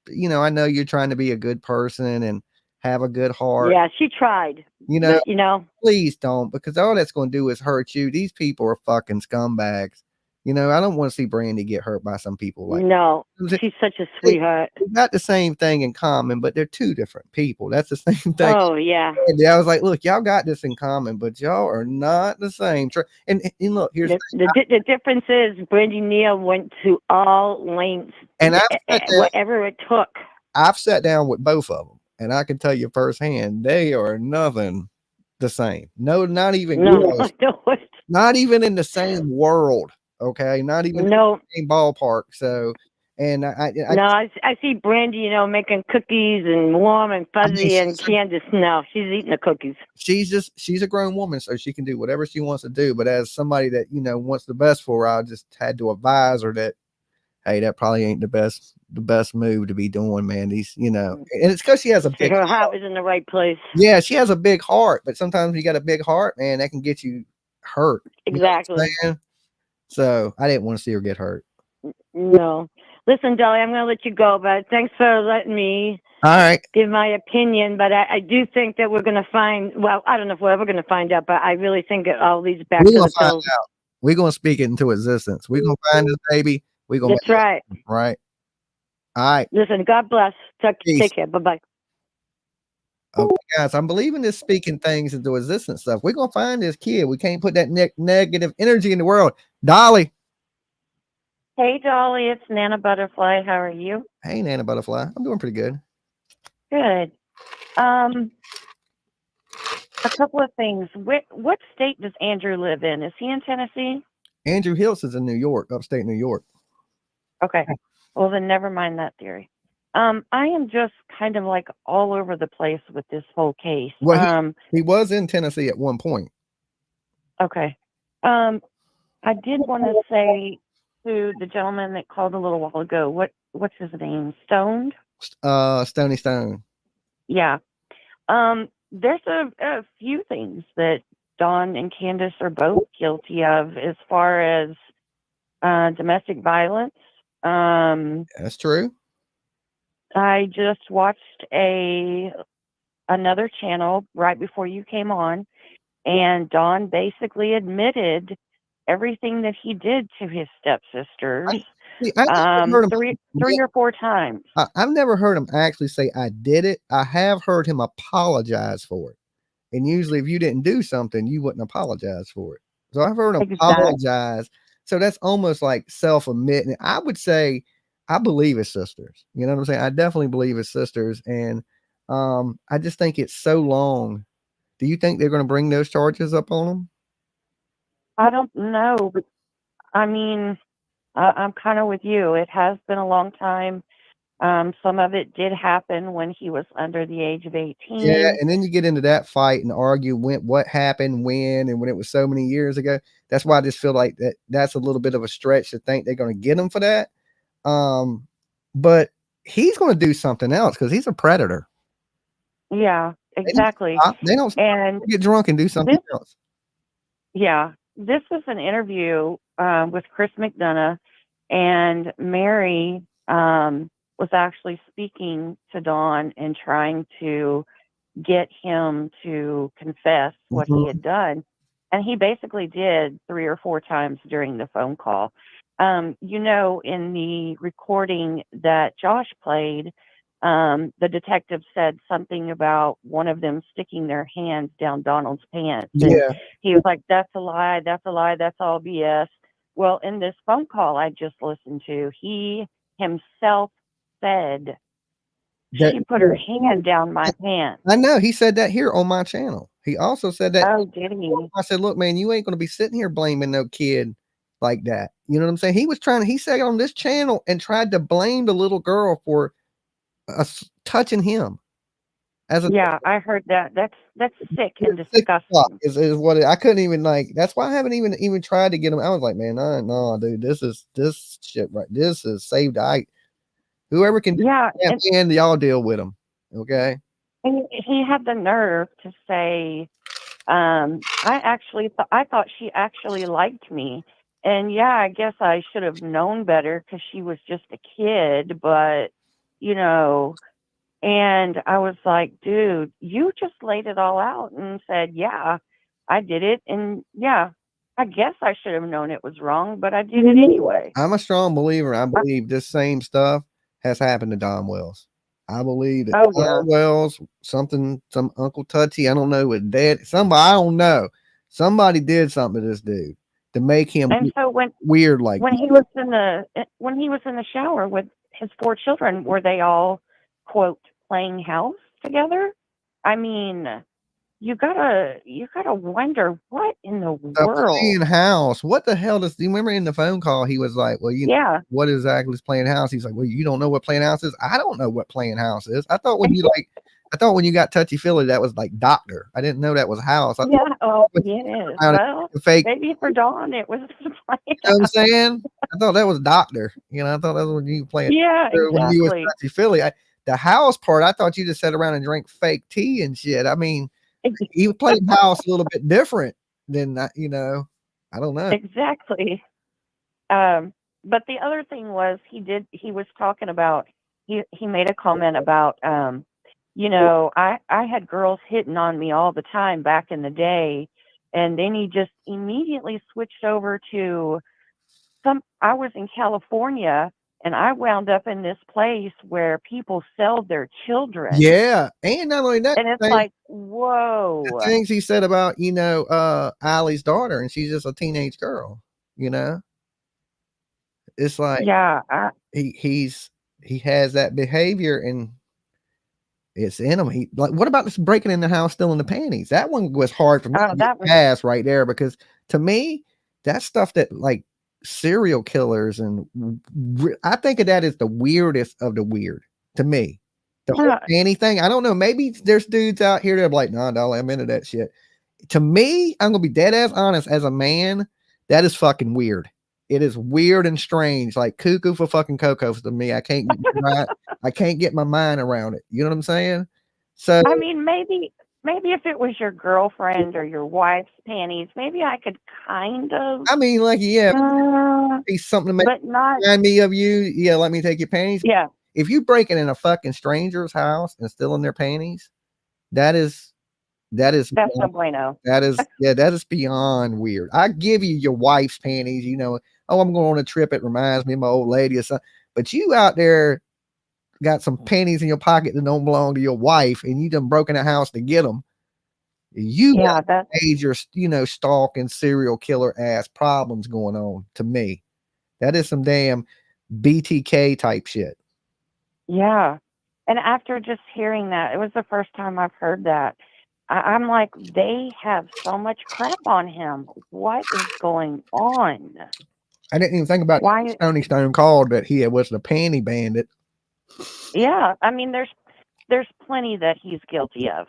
you know, I know you're trying to be a good person and have a good heart. Yeah, she tried. You know, But, you know, please don't, because all that's going to do is hurt you. These people are fucking scumbags. You know, I don't want to see Brandy get hurt by some people like no, that. she's such a sweetheart. They got the same thing in common, but they're two different people. That's the same thing. Oh, yeah. And I was like, look, y'all got this in common, but y'all are not the same. And look, here's The difference is Brandy Neal went to all lengths, and whatever it took. I've sat down with both of them, and I can tell you firsthand, they are nothing the same. No, not even close. Not even in the same world. Okay, not even in the same ballpark. So, and I see Brandy, you know, making cookies and warm and fuzzy, and Candus, no, she's eating the cookies. She's a grown woman, so she can do whatever she wants to do. But as somebody that, you know, wants the best for her, I just had to advise her that, hey, that probably ain't the best move to be doing, man. These, you know, and it's because she has a big her heart was in the right place. Yeah, she has a big heart, but sometimes when you got a big heart, man, that can get you hurt. Exactly. You know so I didn't want to see her get hurt. No. Listen, Dolly, I'm going to let you go, but thanks for letting me give my opinion. But I do think that we're going to find, well, I don't know if we're ever going to find out, but I really think it all leads back to the pills. We're going to speak it into existence. We're going to find this baby. We're going That's right. Right. All right. Listen, God bless. Take care. Bye-bye. Okay, guys, I'm believing this speaking things into existence stuff. We're going to find this kid. We can't put that negative energy in the world. Dolly. Hey, Dolly, it's Nana Butterfly. How are you? Hey, Nana Butterfly. I'm doing pretty good. Good. A couple of things. What state does Andrew live in? Is he in Tennessee? Andrew Hilts is in New York, upstate New York. Okay. Well, then never mind that theory. I am just kind of like all over the place with this whole case. Well, he was in Tennessee at one point. Okay. I did want to say to the gentleman that called a little while ago, what's his name? Stoned? Stony Stone. Yeah. There's a few things that Dawn and Candus are both guilty of as far as domestic violence. That's true. I just watched another channel right before you came on, and Dawn basically admitted everything that he did to his stepsisters three or four times. I've never heard him actually say I did it. I have heard him apologize for it. And usually if you didn't do something, you wouldn't apologize for it. So I've heard him apologize. So that's almost like self-admitting. I would say I believe his sisters. You know what I'm saying? I definitely believe his sisters. And I just think it's so long. Do you think they're going to bring those charges up on him? I don't know, but I mean, I'm kind of with you. It has been a long time. Some of it did happen when he was under the age of 18. Yeah, and then you get into that fight and argue what happened when and when it was so many years ago. That's why I just feel like that's a little bit of a stretch to think they're going to get him for that. But he's going to do something else because he's a predator. Yeah, exactly. They don't get drunk and do something else. Yeah. This was an interview with Chris McDonough, and Mary was actually speaking to Dawn and trying to get him to confess what he had done. And he basically did 3 or 4 times during the phone call. You know, in the recording that Josh played, the detective said something about one of them sticking their hands down Donald's pants. Yeah. And he was like, that's a lie. That's a lie. That's all BS. Well, in this phone call I just listened to, he himself said, she put her hand down my pants. I know. He said that here on my channel. He also said that. Oh, did he? I said, look, man, you ain't going to be sitting here blaming no kid like that. You know what I'm saying? He said on this channel and tried to blame the little girl for touching him. Yeah, I heard that. That's sick and sick fuck disgusting. is what I couldn't even like. That's why I haven't even tried to get him. I was like, man, no, dude, this shit right. This is saved. Whoever can do Yeah, that, man, y'all deal with him. Okay. and he had the nerve to say, I thought she actually liked me. And yeah, I guess I should have known better because she was just a kid, but you know, and I was like, dude, you just laid it all out and said, yeah, I did it. And yeah, I guess I should have known it was wrong, but I did it anyway. I'm a strong believer. I believe this same stuff has happened to Don Wells. I believe that Don Wells, some Uncle Tutty, I don't know, with dad, I don't know. Somebody did something to this dude to make him weird like when he was in the shower with his 4 children, were they all, quote, playing house together? I mean, you gotta wonder what in the world. Playing house. What the hell do you remember in the phone call? He was like, well, what exactly is playing house? He's like, well, you don't know what playing house is? I don't know what playing house is. I thought when you got touchy feely, that was like doctor. I didn't know that was house. It is. Well, maybe for Dawn it was playing house. You know what I'm saying? I thought that was doctor. I thought that was when you playing. Yeah, exactly. When you was touchy feely. The house part, I thought you just sat around and drank fake tea and shit. I mean, he played house a little bit different than that, I don't know. Exactly. But the other thing was he was talking about, he made a comment about, I had girls hitting on me all the time back in the day. And then he just immediately switched over to I was in California and I wound up in this place where people sell their children. Yeah. And not only that, and it's like, whoa. The things he said about, Allie's daughter, and she's just a teenage girl, It's like, he has that behavior and it's in him. What about this breaking in the house stealing the panties? That one was hard for me to pass right there, because to me, that's stuff that like serial killers, and I think of that as the weirdest of the weird to me. The whole panty thing. I don't know. Maybe there's dudes out here that are like, nah, Dolly, I'm into that shit. To me, I'm gonna be dead ass honest. As a man, that is fucking weird. It is weird and strange, like cuckoo for fucking cocoa to me. I can't get my mind around it. You know what I'm saying? So I mean, maybe if it was your girlfriend or your wife's panties, maybe I could kind of. I mean, like, be something to make remind me of you. Yeah, let me take your panties. Yeah. If you breaking in a fucking stranger's house and stealing their panties, that's no bueno. That is beyond weird. I give you your wife's panties, I'm going on a trip. It reminds me of my old lady or something. But you out there got some panties in your pocket that don't belong to your wife, and you done broken a house to get them. You got major, stalking serial killer ass problems going on. To me, that is some damn BTK type shit. Yeah. And after just hearing that, it was the first time I've heard that. I'm like, they have so much crap on him. What is going on? I didn't even think about why Stony Stone called that he was the panty bandit. Yeah. I mean, there's plenty that he's guilty of,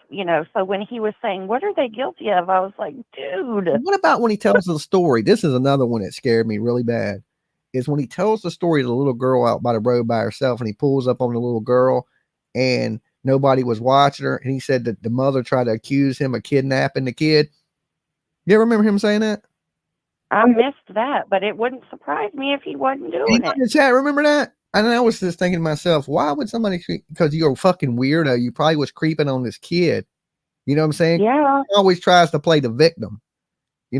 so when he was saying, what are they guilty of? I was like, dude. What about when he tells the story? This is another one that scared me really bad. Is when he tells the story of the little girl out by the road by herself, and he pulls up on the little girl and nobody was watching her. And he said that the mother tried to accuse him of kidnapping the kid. You ever remember him saying that? I missed that, but it wouldn't surprise me if he wasn't doing it. In the chat, remember that? And I was just thinking to myself, why would somebody, because you're a fucking weirdo, you probably was creeping on this kid. You know what I'm saying? Yeah. He always tries to play the victim.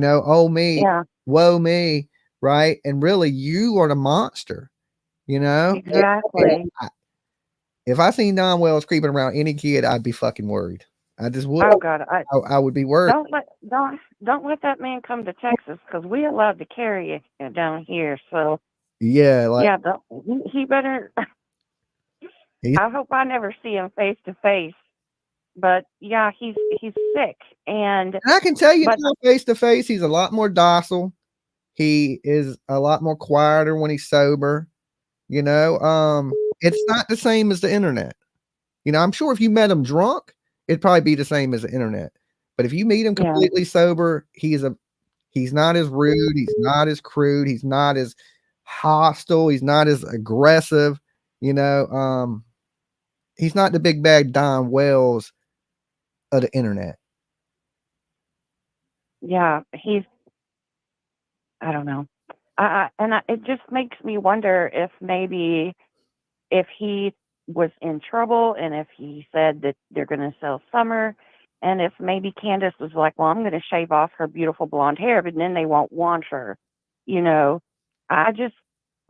Oh me, woe me, right? And really, you are the monster. Exactly. If I seen Don Wells creeping around any kid, I'd be fucking worried. I just would. Oh God, I would be worried. Don't let that man come to Texas, because we're allowed to carry it down here. So yeah, he better. I hope I never see him face to face. But yeah, he's sick, and I can tell you face to face, he's a lot more docile. He is a lot more quieter when he's sober. It's not the same as the internet. I'm sure if you met him drunk, it'd probably be the same as the internet. But if you meet him Yeah. completely sober, he's not as rude, he's not as crude, he's not as hostile, he's not as aggressive, he's not the big bad Don Wells of the internet. Yeah, I don't know. It just makes me wonder if maybe if he was in trouble and if he said that they're going to sell Summer, and if maybe Candus was like, well, I'm going to shave off her beautiful blonde hair, but then they won't want her.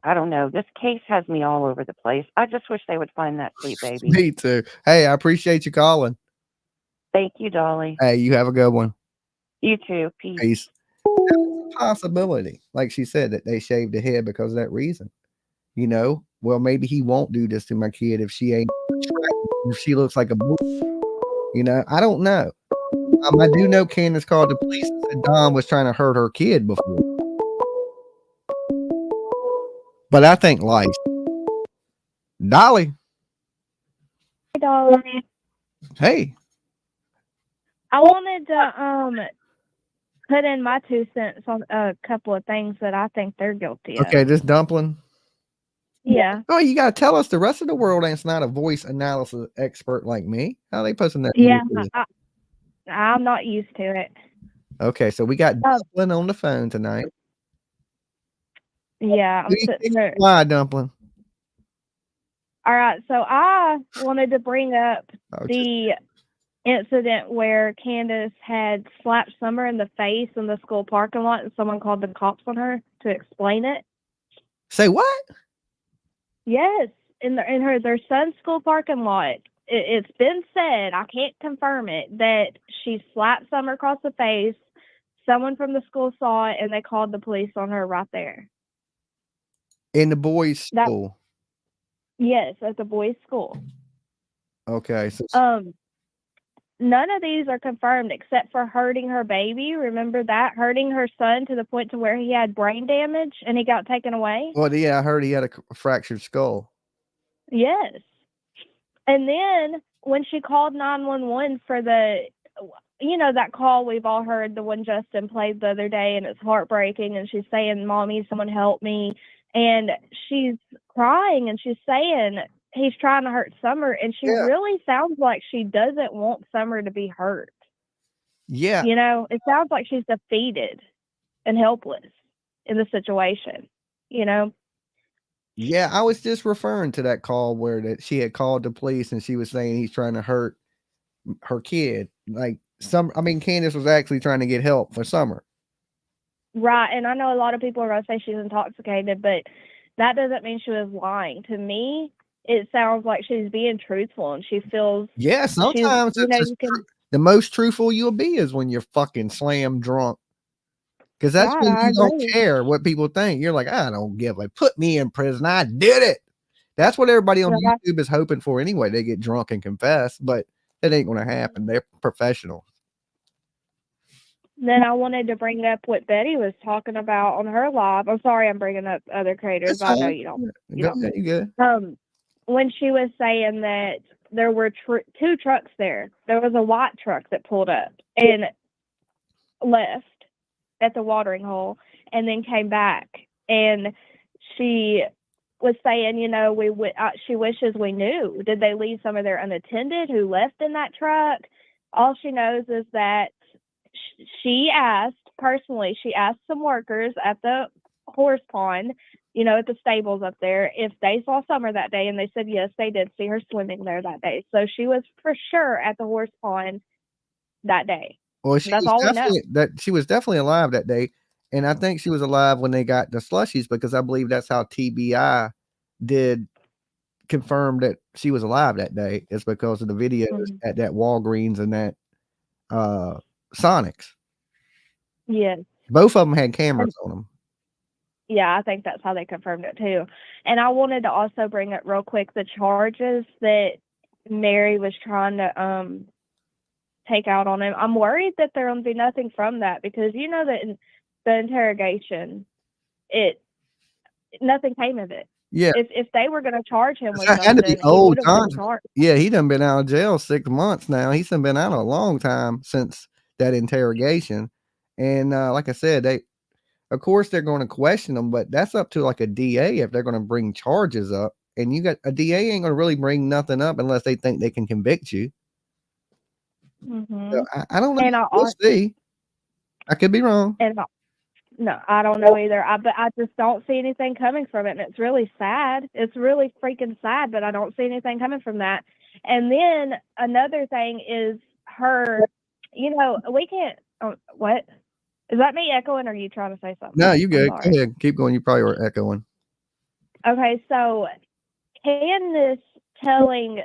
I don't know. This case has me all over the place. I just wish they would find that sweet baby. Me too. Hey, I appreciate you calling. Thank you, Dolly. Hey, you have a good one. You too. Peace. Peace. That was a possibility, like she said, that they shaved the head because of that reason. Well, maybe he won't do this to my kid if she ain't attractive, if she looks like a boy. I don't know. I do know Candus called the police and said Don was trying to hurt her kid before. But I think life. Dolly. Hey, Dolly. Hey. I wanted to put in my 2 cents on a couple of things that I think they're guilty of. Okay, this dumpling. Yeah. Oh, you gotta tell us the rest of the world ain't not a voice analysis expert like me. How are they posting that? Yeah, I'm not used to it. Okay, so we got Dumpling on the phone tonight. Yeah, I'm sitting there. Why, Dumpling? All right, so I wanted to bring up the incident where Candus had slapped Summer in the face in the school parking lot, and someone called the cops on her to explain it. Say what? Yes, in their son's school parking lot. It's been said, I can't confirm it, that she slapped Summer across the face. Someone from the school saw it, and they called the police on her right there. In the boys' school? Yes, at the boys' school. Okay. So none of these are confirmed except for hurting her baby. Remember that? Hurting her son to the point to where he had brain damage and he got taken away? Well, yeah, I heard he had a fractured skull. Yes. And then when she called 911 for that call we've all heard, the one Justin played the other day, and it's heartbreaking, and she's saying, Mommy, someone help me. And she's crying, and she's saying he's trying to hurt Summer, and she really sounds like she doesn't want Summer to be hurt. Yeah. It sounds like she's defeated and helpless in the situation, Yeah, I was just referring to that call where she had called the police and she was saying he's trying to hurt her kid. Like Candus was actually trying to get help for Summer. Right, and I know a lot of people are going to say she's intoxicated, but that doesn't mean she was lying. To me, it sounds like she's being truthful, and she feels. Yeah, sometimes the most truthful you'll be is when you're fucking slam drunk. Because that's when you don't care what people think. You're like, I don't give a put me in prison. I did it. That's what everybody on YouTube is hoping for anyway. They get drunk and confess, but it ain't going to happen. They're professionals. Then I wanted to bring up what Betty was talking about on her live. I'm sorry I'm bringing up other creators. I know you don't. You good. When she was saying that there were 2 trucks there. There was a white truck that pulled up and left at the watering hole and then came back. And she was saying, she wishes we knew. Did they leave some of their unattended who left in that truck? All she knows is that she asked some workers at the horse pond, at the stables up there, if they saw Summer that day, and they said yes, they did see her swimming there that day. So she was for sure at the horse pond that day. Well, she was definitely alive that day, and I think she was alive when they got the slushies, because I believe that's how TBI did confirm that she was alive that day. It's because of the videos at that Walgreens and that Sonics. Yes. Both of them had cameras on them. Yeah, I think that's how they confirmed it too. And I wanted to also bring up real quick the charges that Mary was trying to take out on him. I'm worried that there will be nothing from that, because that in the interrogation, nothing came of it. Yeah. If they were going to charge him with That had to be something, he old would have been Don. charged. Yeah, he done been out of jail 6 months now. He's done been out a long time since that interrogation. And like I said, of course they're going to question him, but that's up to like a DA if they're going to bring charges up. And you got a DA ain't going to really bring nothing up unless they think they can convict you. Mm-hmm. So I don't know. And We'll see. I could be wrong. And no, I don't know either. But I just don't see anything coming from it, and it's really sad. It's really freaking sad, but I don't see anything coming from that. And then another thing is her. You know, we can't. Oh, what is that? Me echoing? Or are you trying to say something? No, you good. Go Sorry. ahead. Keep going. You probably were echoing. Okay, so Candus telling.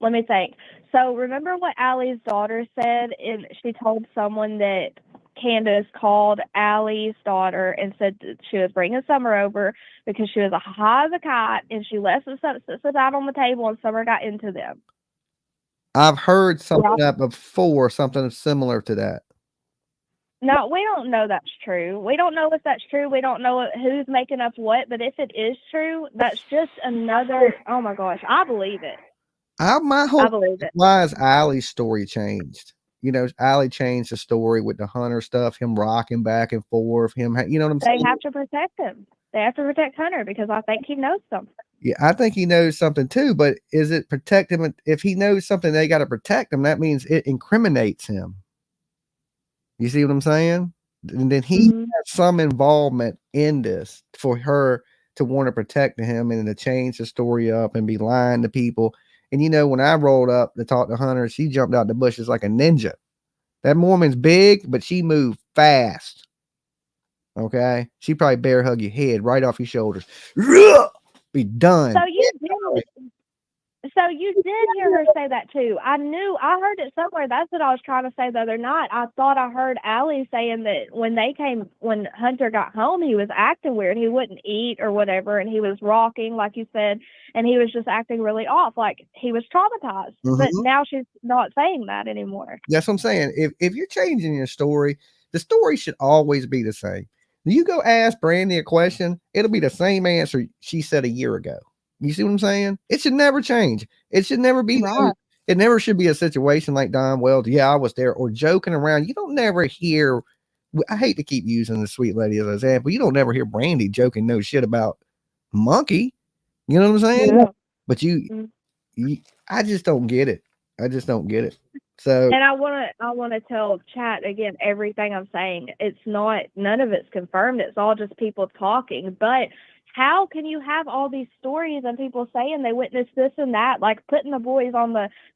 Let me think. So remember what Allie's daughter said? And she told someone that Candus called Allie's daughter and said that she was bringing Summer over because she was high as a kite and she left some stuff sit out on the table and Summer got into them. I've heard something that before, something similar to that. No, we don't know that's true. We don't know if that's true. We don't know who's making up what. But if it is true, that's just another. Oh my gosh, I believe it. My whole I believe it. Why is Allie's story changed? You know, Allie changed the story with the Hunter stuff, him rocking back and forth, him, you know what I'm saying? They have to protect him. They have to protect Hunter because I think he knows something. Yeah, I think he knows something too, but is it protect him? If he knows something, they got to protect him. That means it incriminates him. You see what I'm saying? And then he has some involvement in this for her to want to protect him and to change the story up and be lying to people. And you know, when I rolled up to talk to Hunter, she jumped out the bushes like a ninja. That woman's big, but she moved fast. Okay, she probably bear hug your head right off your shoulders. Be done. So you did hear her say that too. I heard it somewhere. That's what I was trying to say the other night. I thought I heard Allie saying that when Hunter got home, he was acting weird. He wouldn't eat or whatever, and he was rocking, like you said, and he was just acting really off, like he was traumatized. But now she's not saying that anymore. That's what I'm saying. If you're changing your story, the story should always be the same. You go ask Brandy a question, it'll be the same answer she said a year ago. You see what I'm saying? It should never change. It should never be. Right. It never should be a situation like Don Wells. Yeah, I was there, or joking around. You don't never hear. I hate to keep using the sweet lady as an example. You don't never hear Brandy joking no shit about Monkey. You know what I'm saying? Yeah. But you, I just don't get it. I just don't get it. So, and I want to tell chat again, everything I'm saying, none of it's confirmed. It's all just people talking. But how can you have all these stories and people saying they witnessed this and that, like putting the boys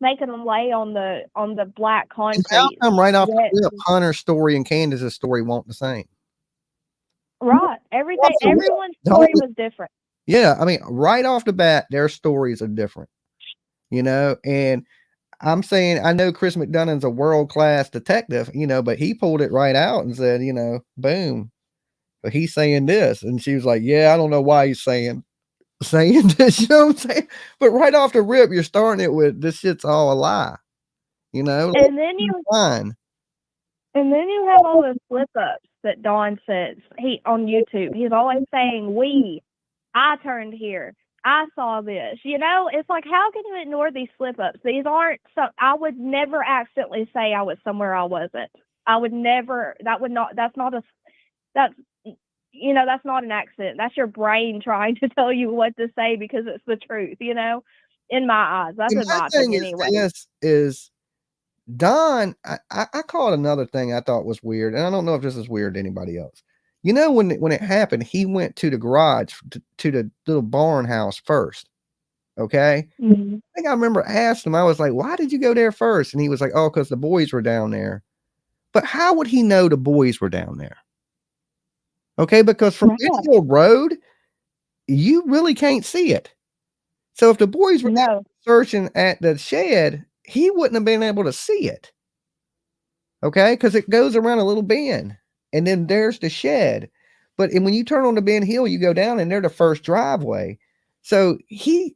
making them lay on the black concrete? How come right off the rip, Hunter's story and Candace's story weren't the same? Right. Everyone's story was different. Yeah, I mean, right off the bat, their stories are different. You know, and I'm saying, I know Chris McDonough's a world-class detective, you know, but he pulled it right out and said, you know, boom. But he's saying this. And she was like, yeah, I don't know why he's saying this, you know what I'm saying? But right off the rip, you're starting it with, this shit's all a lie, you know? And then you have all those slip-ups that Don says on YouTube. He's always saying, I turned here. I saw this, you know, it's like, how can you ignore these slip ups? These aren't I would never accidentally say I was somewhere I wasn't. I would never, that's not an accident. That's your brain trying to tell you what to say because it's the truth, you know, in my eyes. That's in my opinion anyway. This is Don. I caught another thing I thought was weird. And I don't know if this is weird to anybody else. You know, when it happened, he went to the garage, to the little barn house first. Okay. I think I remember asking him, I was like, why did you go there first? And he was like, oh, because the boys were down there. But how would he know the boys were down there? Okay. Because from Hill Road, you really can't see it. So if the boys were searching at the shed, he wouldn't have been able to see it. Okay. Because it goes around a little bend. And then there's the shed. But when you turn on the Ben Hill, you go down and they're the first driveway. So he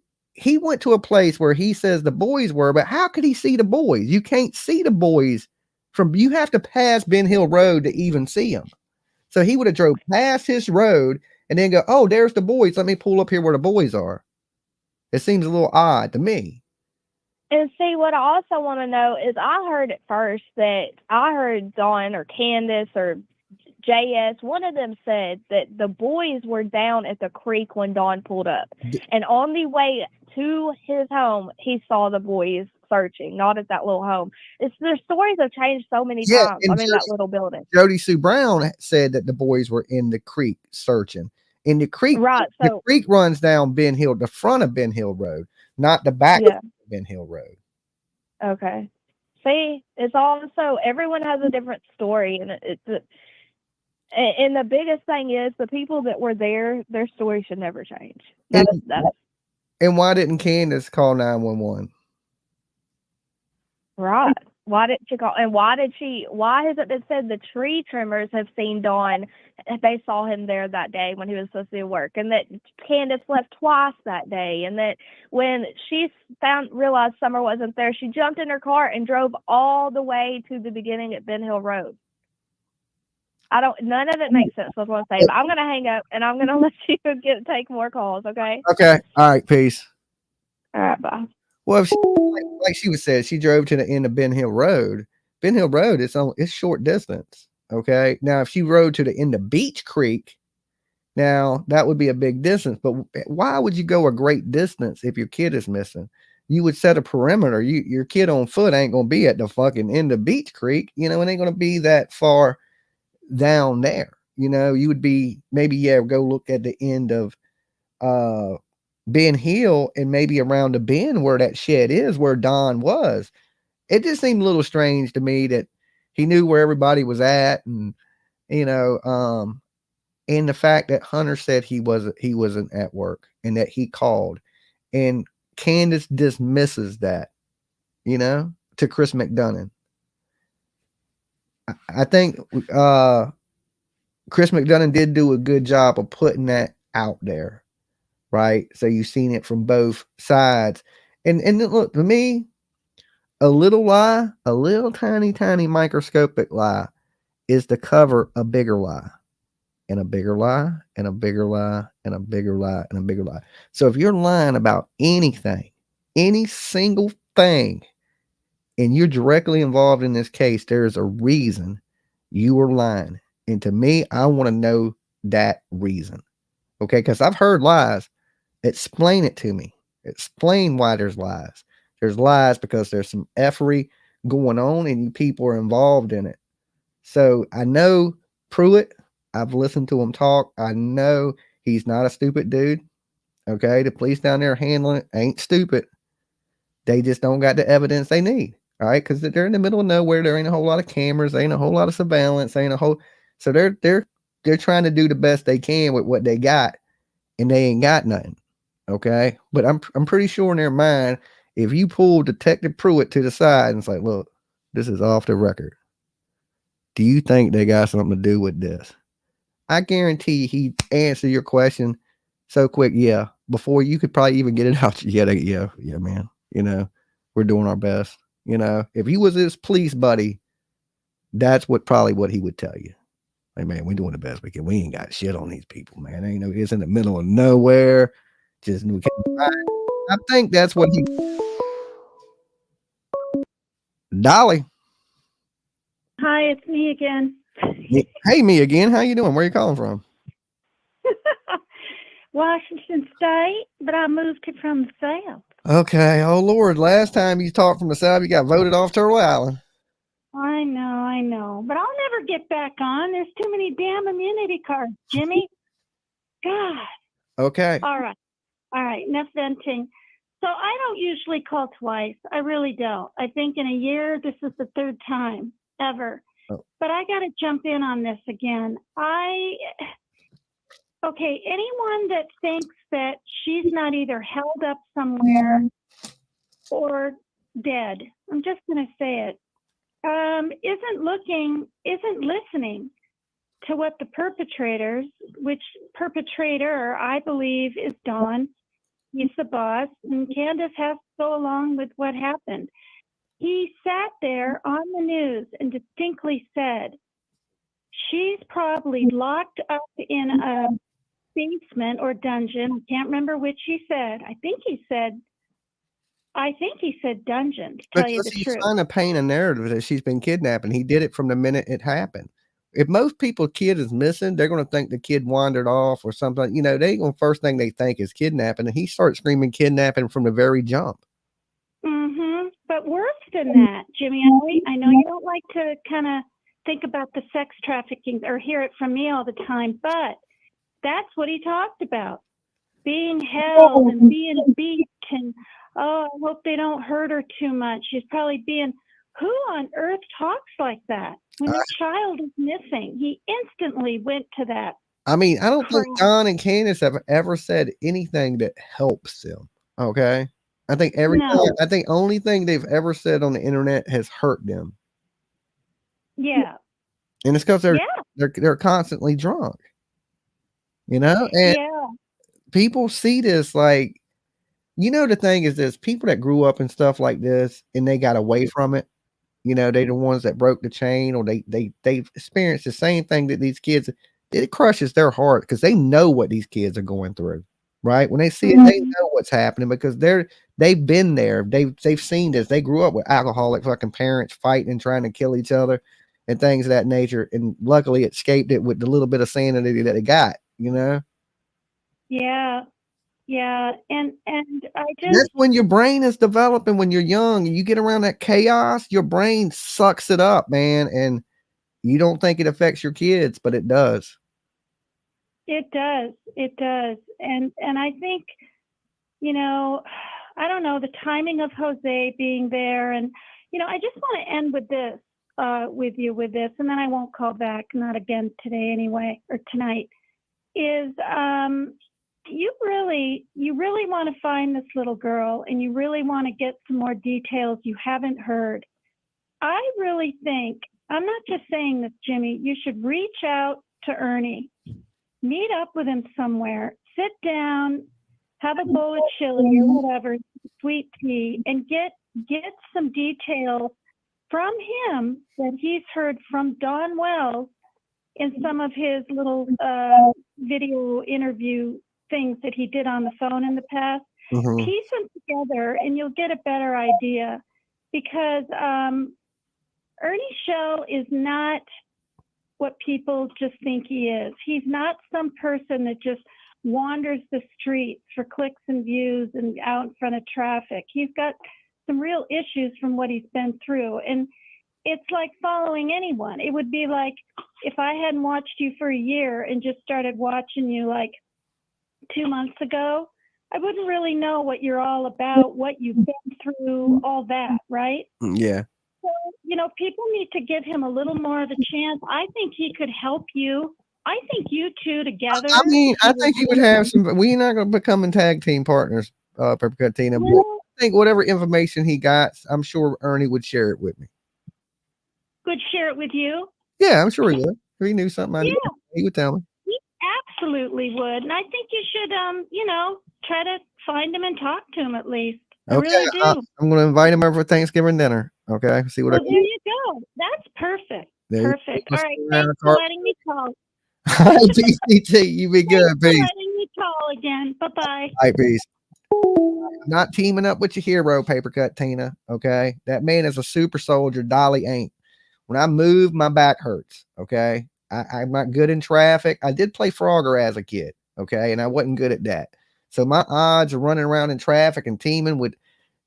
went to a place where he says the boys were, but how could he see the boys? You can't see the boys you have to pass Ben Hill Road to even see them. So he would have drove past his road and then go, oh, there's the boys. Let me pull up here where the boys are. It seems a little odd to me. And see, what I also want to know is I heard at first that I heard Dawn or Candus or JS, one of them said that the boys were down at the creek when Dawn pulled up. And on the way to his home, he saw the boys searching, not at that little home. Their stories have changed so many times. I mean, that little building. Jody Sue Brown said that the boys were in the creek searching. In the creek, right? So the creek runs down Ben Hill, the front of Ben Hill Road, not the back of Ben Hill Road. Okay. See, it's also everyone has a different story, and and the biggest thing is the people that were there, their story should never change. And why didn't Candus call 911? Right. Why did she call? And why has it been said the tree trimmers have seen Dawn? They saw him there that day when he was supposed to be at work, and that Candus left twice that day, and that when she realized Summer wasn't there, she jumped in her car and drove all the way to the beginning at Ben Hill Road. None of it makes sense. That's what I'm saying. But I'm gonna hang up and I'm gonna let you take more calls. Okay. Okay. All right. Peace. All right. Bye. Well, if like she was said, she drove to the end of Ben Hill Road. Ben Hill Road, it's short distance. Okay. Now, if she rode to the end of Beach Creek, now that would be a big distance. But why would you go a great distance if your kid is missing? You would set a perimeter. Your kid on foot ain't gonna be at the fucking end of Beach Creek. It ain't gonna be that far down there. You would be maybe go look at the end of Ben Hill and maybe around the bend where that shed is, where Don was. It just seemed a little strange to me that he knew where everybody was at, and and the fact that Hunter said he wasn't at work and that he called, and Candus dismisses that, to Chris McDonough. I think Chris McDonough did do a good job of putting that out there, right? So you've seen it from both sides. And look, to me, a little lie, a little tiny, tiny microscopic lie is to cover a bigger lie, and a bigger lie, and a bigger lie, and a bigger lie, and a bigger lie. So if you're lying about anything, any single thing, and you're directly involved in this case, there is a reason you were lying. And to me, I want to know that reason. Okay, because I've heard lies. Explain it to me. Explain why there's lies. There's lies because there's some effery going on and you people are involved in it. So I know Pruitt. I've listened to him talk. I know he's not a stupid dude. Okay, the police down there handling it ain't stupid. They just don't got the evidence they need. All right, because they're in the middle of nowhere. There ain't a whole lot of cameras. There ain't a whole lot of surveillance. So they're trying to do the best they can with what they got, and they ain't got nothing. Okay, but I'm pretty sure in their mind, if you pull Detective Pruitt to the side and it's like, look, this is off the record. Do you think they got something to do with this? I guarantee he'd answer your question so quick, yeah, before you could probably even get it out. Yeah, man. We're doing our best. If he was his police buddy, that's probably what he would tell you. Like, man, we're doing the best we can. We ain't got shit on these people, man. It's in the middle of nowhere. I think that's what he. Dolly. Hi, it's me again. Hey, me again. How you doing? Where you calling from? Washington State, but I moved here from the South. Okay. Oh, Lord. Last time you talked from the South, you got voted off Turtle Island. I know. But I'll never get back on. There's too many damn immunity cards, Jimmy. God. Okay. All right. Enough venting. So I don't usually call twice. I really don't. I think in a year, this is the third time ever. Oh. But I got to jump in on this again. Okay, anyone that thinks that she's not either held up somewhere or dead, I'm just going to say it, isn't listening to what the perpetrators, which perpetrator I believe is Dawn, he's the boss, and Candus has to go along with what happened. He sat there on the news and distinctly said, she's probably locked up in a basement or dungeon. I can't remember which he said. I think he said dungeon, to tell you Because the he's truth. trying to paint a narrative that she's been kidnapped, and he did it from the minute it happened. If most people kid is missing, they're going to think the kid wandered off or something. You know, they going first thing they think is kidnapping, and he starts screaming kidnapping from the very jump. But worse than that, Jimmy, I know you don't like to kind of think about the sex trafficking or hear it from me all the time, but that's what he talked about. Being held and being beat, and oh, I hope they don't hurt her too much. She's probably being, who on earth talks like that when a child is missing? He instantly went to that. I mean, I don't think crap. Don and Candace have ever said anything that helps them. Okay. I think I think only thing they've ever said on the internet has hurt them. Yeah. And it's because they're constantly drunk. You know? And people see this like, you know, the thing is this, people that grew up and stuff like this and they got away from it, you know, they're the ones that broke the chain, or they've experienced the same thing that these kids, it crushes their heart because they know what these kids are going through, right? When they see it, they know what's happening because they've been there. They've seen this. They grew up with alcoholic fucking parents fighting and trying to kill each other and things of that nature. And luckily escaped it with the little bit of sanity that they got, you know? Yeah. Yeah. And I just, That's when your brain is developing when you're young and you get around that chaos, your brain sucks it up, man. And you don't think it affects your kids, but it does. It does. It does. And I think, you know, I don't know, the timing of Jose being there. And, you know, I just want to end with this, with you with this, and then I won't call back, not again today anyway, or tonight, is you really want to find this little girl, and you really want to get some more details you haven't heard. I really think, I'm not just saying this, Jimmy, you should reach out to Ernie, meet up with him somewhere, sit down, have a bowl of chili or whatever, sweet tea, and get some details from him that he's heard from Don Wells in some of his little video interview things that he did on the phone in the past. Piece them together and you'll get a better idea, because Ernie Shell is not what people just think he is. He's not some person that just wanders the streets for clicks and views and out in front of traffic. He's got some real issues from what he's been through. And it's like following anyone. It would be like if I hadn't watched you for a year and just started watching you like 2 months ago, I wouldn't really know what you're all about, what you've been through, all that, right? Yeah. So, you know, people need to give him a little more of a chance. I think he could help you. I think you two together. I mean, I think he would have some, we're not going to become tag team partners, Peppercut Tina. But I think whatever information he got, I'm sure Ernie would share it with me. Would share it with you? Yeah, I'm sure he would. If he knew something I knew, he would tell me. He absolutely would. And I think you should, you know, try to find him and talk to him at least. I really do. I'm going to invite him over for Thanksgiving dinner. Okay. See what there you go. That's perfect. Perfect. All right. Thanks for letting me call. PCT, you be good. Thanks Peace. for letting me call again. Bye-bye. All right, peace. Not teaming up with your hero, Papercut Tina. Okay. That man is a super soldier. Dolly ain't. When I move, my back hurts. Okay. I'm not good in traffic. I did play Frogger as a kid. Okay. And I wasn't good at that. So my odds of running around in traffic and teaming with,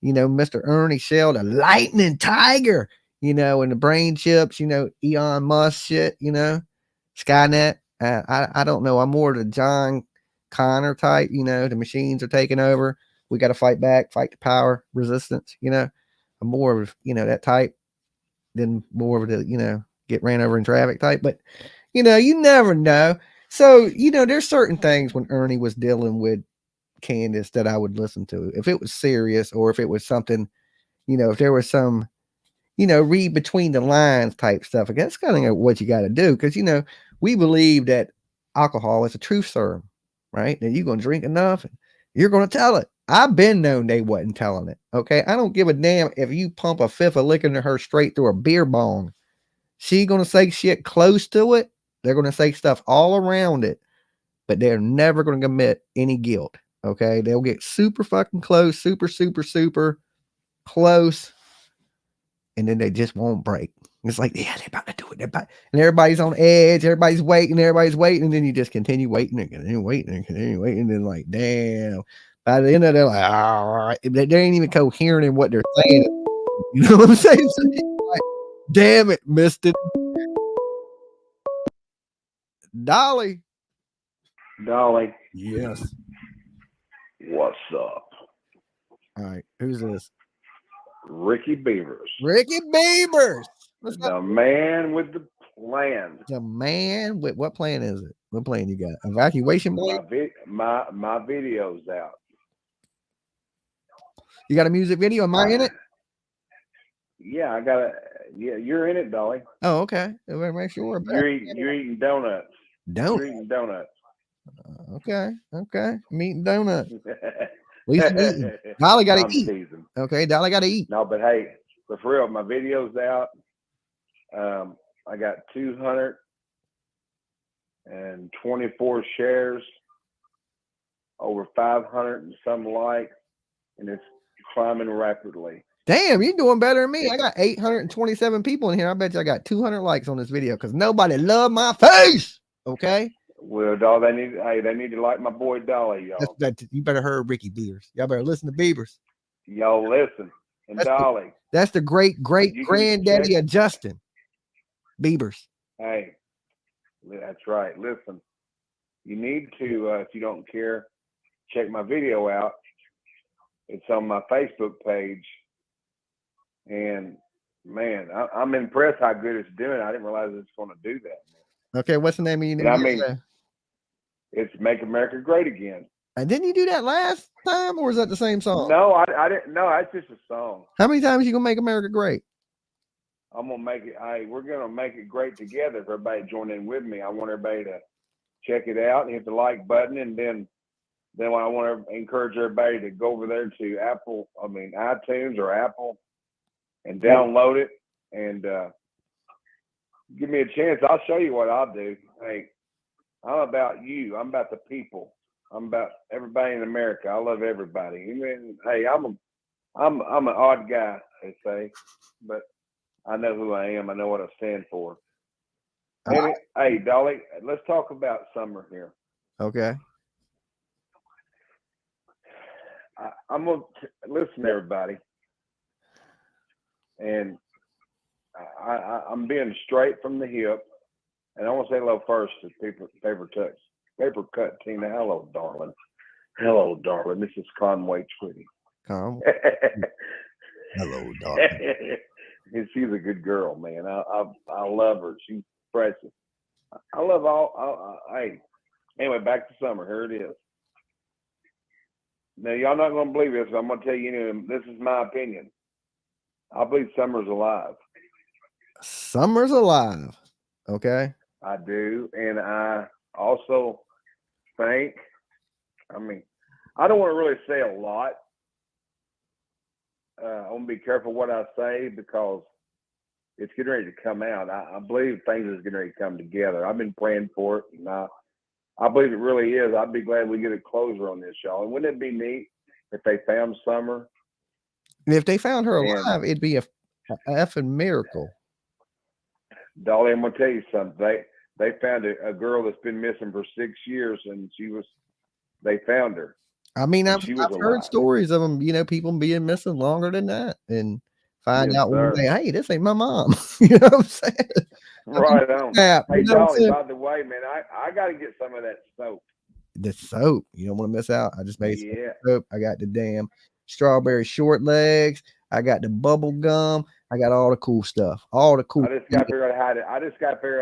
you know, Mr. Ernie Shell, the lightning tiger, you know, and the brain chips, you know, Elon Musk shit, you know, Skynet. I don't know. I'm more the John Connor type, you know, the machines are taking over. We got to fight back, fight the power, resistance, you know. I'm more of, you know, that type than more of the, you know, get ran over in traffic type. But, you know, you never know. So, you know, there's certain things when Ernie was dealing with Candus that I would listen to. If it was serious or if it was something, you know, if there was some, you know, read between the lines type stuff. That's kind of what you got to do. Because, you know, we believe that alcohol is a truth serum, right? That you're going to drink enough and you're going to tell it. I've been known they wasn't telling it. Okay. I don't give a damn if you pump a fifth of liquor into her straight through a beer bong. She going to say shit close to it. They're going to say stuff all around it. but they're never going to commit any guilt. Okay, they'll get super fucking close, super close, and then they just won't break. It's like, yeah, they're about to do it. And everybody's on edge. Everybody's waiting. And then you just continue waiting and continue waiting and continue waiting. And then, like, damn. By the end of it, they're like, all right. They ain't even coherent in what they're saying. You know what I'm saying? So like, damn it, missed it. Dolly. Yes. What's up? All right. Who's this? Ricky Beavers. Ricky Beavers. What's The up? man with the plan. The man with what plan is it? What plan you got? Evacuation plan? My video's out. You got a music video? Am I in it? Yeah, yeah, you're in it, Dolly. Oh, okay. Make sure. You're eating donuts. You're eating donuts. Okay. I'm eating donuts. At least I'm eating. Dolly got to eat. Teasing. Okay, Dolly got to eat. No, but hey, for real, my video's out. I got 224 shares, over 500 and some likes, and it's climbing rapidly. Damn, you're doing better than me. I got 827 people in here. I bet you I got 200 likes on this video because nobody loved my face. Okay. Well, dog, they need to like my boy Dolly, y'all. You better heard Ricky Beavers. Y'all better listen to Beavers. Y'all listen. And Dolly. That's the great granddaddy of Justin Beavers. Hey, that's right. Listen, you need to, if you don't care, check my video out. It's on my Facebook page. And man, I'm impressed how good it's doing. I didn't realize it's going to do that. Okay, what's the name of your new video? It's Make America Great Again. And didn't you do that last time, or is that the same song? No, I didn't. No, that's just a song. How many times you gonna make America great? I'm gonna make it. We're gonna make it great together. If everybody join in with me, I want everybody to check it out and hit the like button, and then I want to encourage everybody to go over there to iTunes or Apple, and download it and give me a chance. I'll show you what I'll do. Hey, I'm about you. I'm about the people. I'm about everybody in America. I love everybody. Hey, I'm an odd guy, they say, but I know who I am. I know what I stand for. Hey, Dolly, let's talk about summer here. Okay. I'm gonna listen, everybody, and I'm being straight from the hip. And I want to say hello first to Paper Cut Tina. Hello, darling. Hello, darling. This is Conway Twitty. Hello, darling. And she's a good girl, man. I love her. She's precious. I love all. Hey, anyway, back to summer. Here it is. Now, y'all not going to believe this, but I'm going to tell you, this is my opinion. I believe summer's alive. Summer's alive. Okay. I do. And I also think, I don't want to really say a lot. I want to be careful what I say because it's getting ready to come out. I believe things is getting ready to come together. I've been praying for it, and I believe it really is. I'd be glad we get a closure on this, y'all. And wouldn't it be neat if they found Summer? And if they found her alive, it'd be a effing miracle. Dolly, I'm gonna tell you something. They found a girl that's been missing for 6 years, and they found her. I mean, I've heard stories of them, people being missing longer than that, and find out one day, hey, this ain't my mom. You know what I'm saying? Right on. Hey, Dolly, by the way, man, I got to get some of that soap. The soap. You don't want to miss out. I just made some soap. I got the damn strawberry short legs. I got the bubble gum. I got all the cool stuff. All the cool. I just got to figure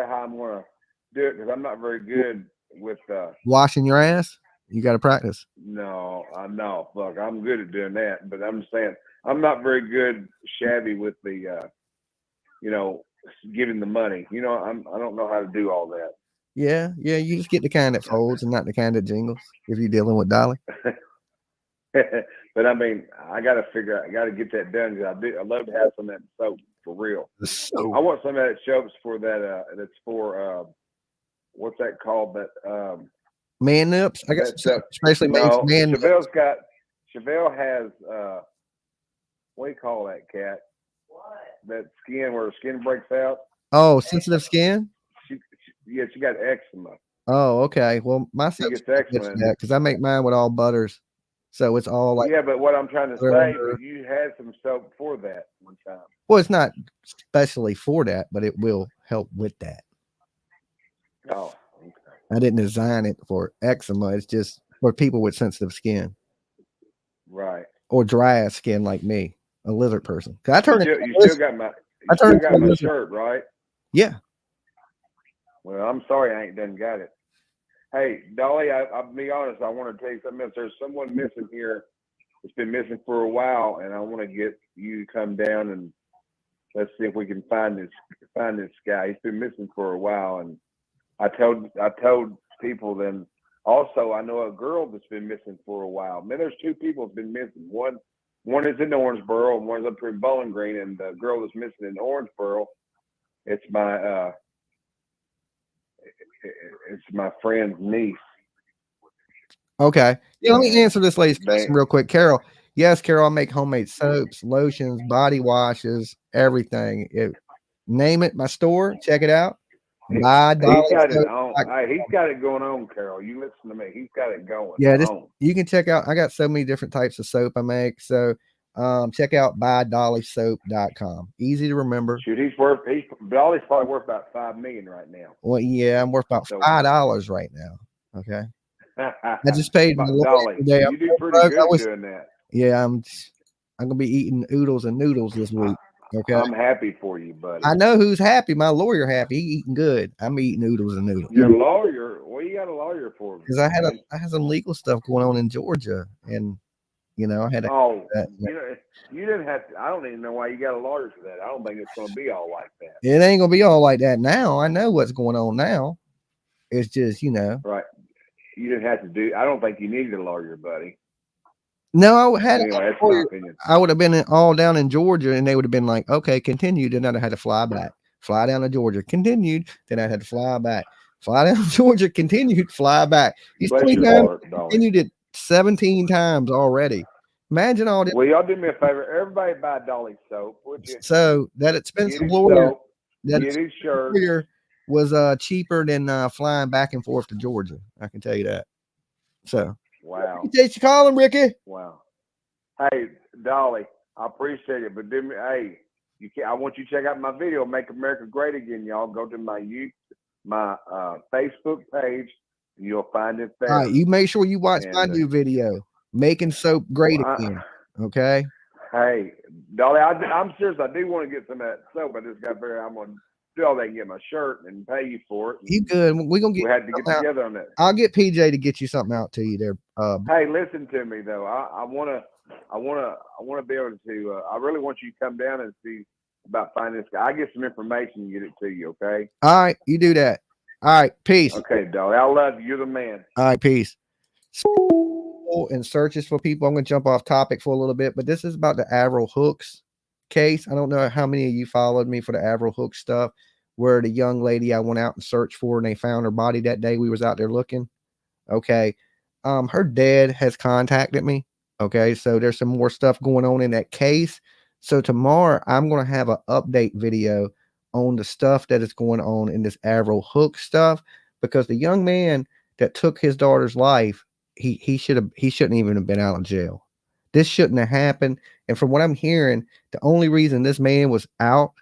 out how I'm going to do it because I'm not very good with washing your ass. You got to practice. No, fuck, I'm good at doing that, but I'm just saying I'm not very good, shabby with the, giving the money. I don't know how to do all that. Yeah. You just get the kind that folds and not the kind that jingles. If you're dealing with Dolly. But I got to get that done because I love to have some of that soap for real. I want some of that soaps for that. That's for what's that called? That Man nips. I guess especially no, man nips. Chevelle has what do you call that cat? That skin where the skin breaks out. Oh, sensitive skin. She got eczema. Oh, okay. Well, my She soap's gets eczema because I make mine with all butters, so it's all like. Yeah, but what I'm trying to say, but you had some soap for that one time. Well, it's not specially for that, but it will help with that. Oh, okay. I didn't design it for eczema. It's just for people with sensitive skin, right? Or dry skin like me, a lizard person. I turned. You still got my shirt, right? Yeah. Well, I'm sorry I ain't done got it. Hey, Dolly, I'll be honest. I want to tell you something else. There's someone missing here. It's been missing for a while, and I want to get you to come down and let's see if we can find this guy. He's been missing for a while, and I told people then. Also, I know a girl that's been missing for a while. Man, there's two people that's been missing. One is in Orangeboro, and one's up here in Bowling Green. And the girl that's missing in Orangeboro, it's my friend's niece. Okay. Yeah, let me answer this lady's question real quick. Carol. Yes, Carol, I make homemade soaps, lotions, body washes, everything. Name it, my store. Check it out. He's got it going on, Carol. You listen to me. He's got it going. Yeah, you can check out. I got so many different types of soap I make. So check out buydollysoap.com. Easy to remember. Shoot, Dolly's probably worth about $5 million right now. Well, yeah, I'm worth about $5 right now. Okay. I just paid my Dolly. Today. You do pretty good doing that. Yeah, I'm gonna be eating oodles and noodles this week. Okay. I'm happy for you, buddy. I know who's happy. My lawyer happy. He eating good. I'm eating oodles and noodles. Your lawyer? What you got a lawyer for? Because I had some legal stuff going on in Georgia, and I had to. Oh, you didn't have to. I don't even know why you got a lawyer for that. I don't think it's going to be all like that. It ain't gonna be all like that now. I know what's going on now. It's just right. You didn't have to do. I don't think you needed a lawyer, buddy. No, I had. Anyway, that's my opinion. I would have been all down in Georgia, and they would have been like, "Okay, continued." Then I'd have had to fly back, fly down to Georgia, continued. Then I had to fly back, fly down to Georgia, continued, fly back. These 20 times, continued it 17 times already. Imagine all this. Well, y'all do me a favor. Everybody buy Dolly soap, would you? So that expensive lawyer, was cheaper than flying back and forth to Georgia. I can tell you that. So. Wow. Thanks for calling, Ricky. Wow. Hey, Dolly, I appreciate it, but do me, I want you to check out my video, Make America Great Again, y'all. Go to my Facebook page, and you'll find it there. All right, you make sure you watch my new video, Making Soap Great Again. Okay. Hey, Dolly, I'm serious. I do want to get some of that soap. I just got I'm going to do all that and get my shirt and pay you for it. You good? We had to get together on that. I'll get PJ to get you something out to you there. Hey, listen to me though. I want to be able to. I really want you to come down and see about finding this guy. I get some information and get it to you. Okay. All right, you do that. All right, peace. Okay, Dolly. I love you. You're the man. All right, peace. And searches for people. I'm going to jump off topic for a little bit, but this is about the Avril Hooks case. I don't know how many of you followed me for the Avril Hooks stuff, where the young lady I went out and searched for, and they found her body that day we was out there looking. Okay. Her dad has contacted me. Okay. So there's some more stuff going on in that case. So tomorrow I'm going to have an update video on the stuff that is going on in this Avril Hooks stuff, because the young man that took his daughter's life, he shouldn't even have been out of jail. This shouldn't have happened. And from what I'm hearing, the only reason this man was out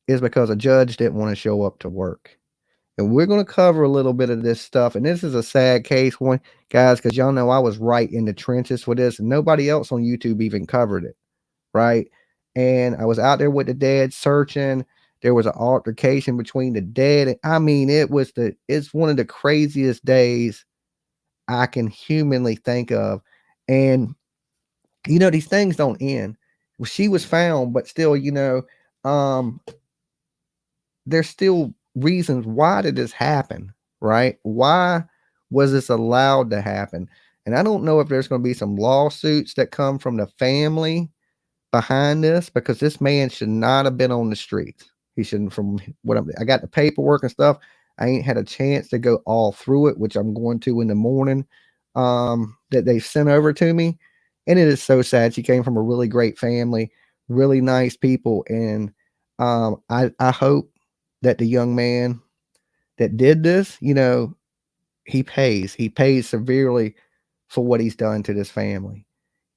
is because a judge didn't want to show up to work. And we're going to cover a little bit of this stuff. And this is a sad case, one guys, because y'all know I was right in the trenches for this, and nobody else on YouTube even covered it. Right. And I was out there with the dad searching. There was an altercation between the dad. And I mean, it's one of the craziest days I can humanly think of. And these things don't end. Well, she was found, but still, there's still reasons. Why did this happen? Right? Why was this allowed to happen? And I don't know if there's going to be some lawsuits that come from the family behind this, because this man should not have been on the streets. He shouldn't. From what I got the paperwork and stuff, I ain't had a chance to go all through it, which I'm going to in the morning, that they sent over to me. And it is so sad. She came from a really great family, really nice people. And I hope that the young man that did this, he pays severely for what he's done to this family,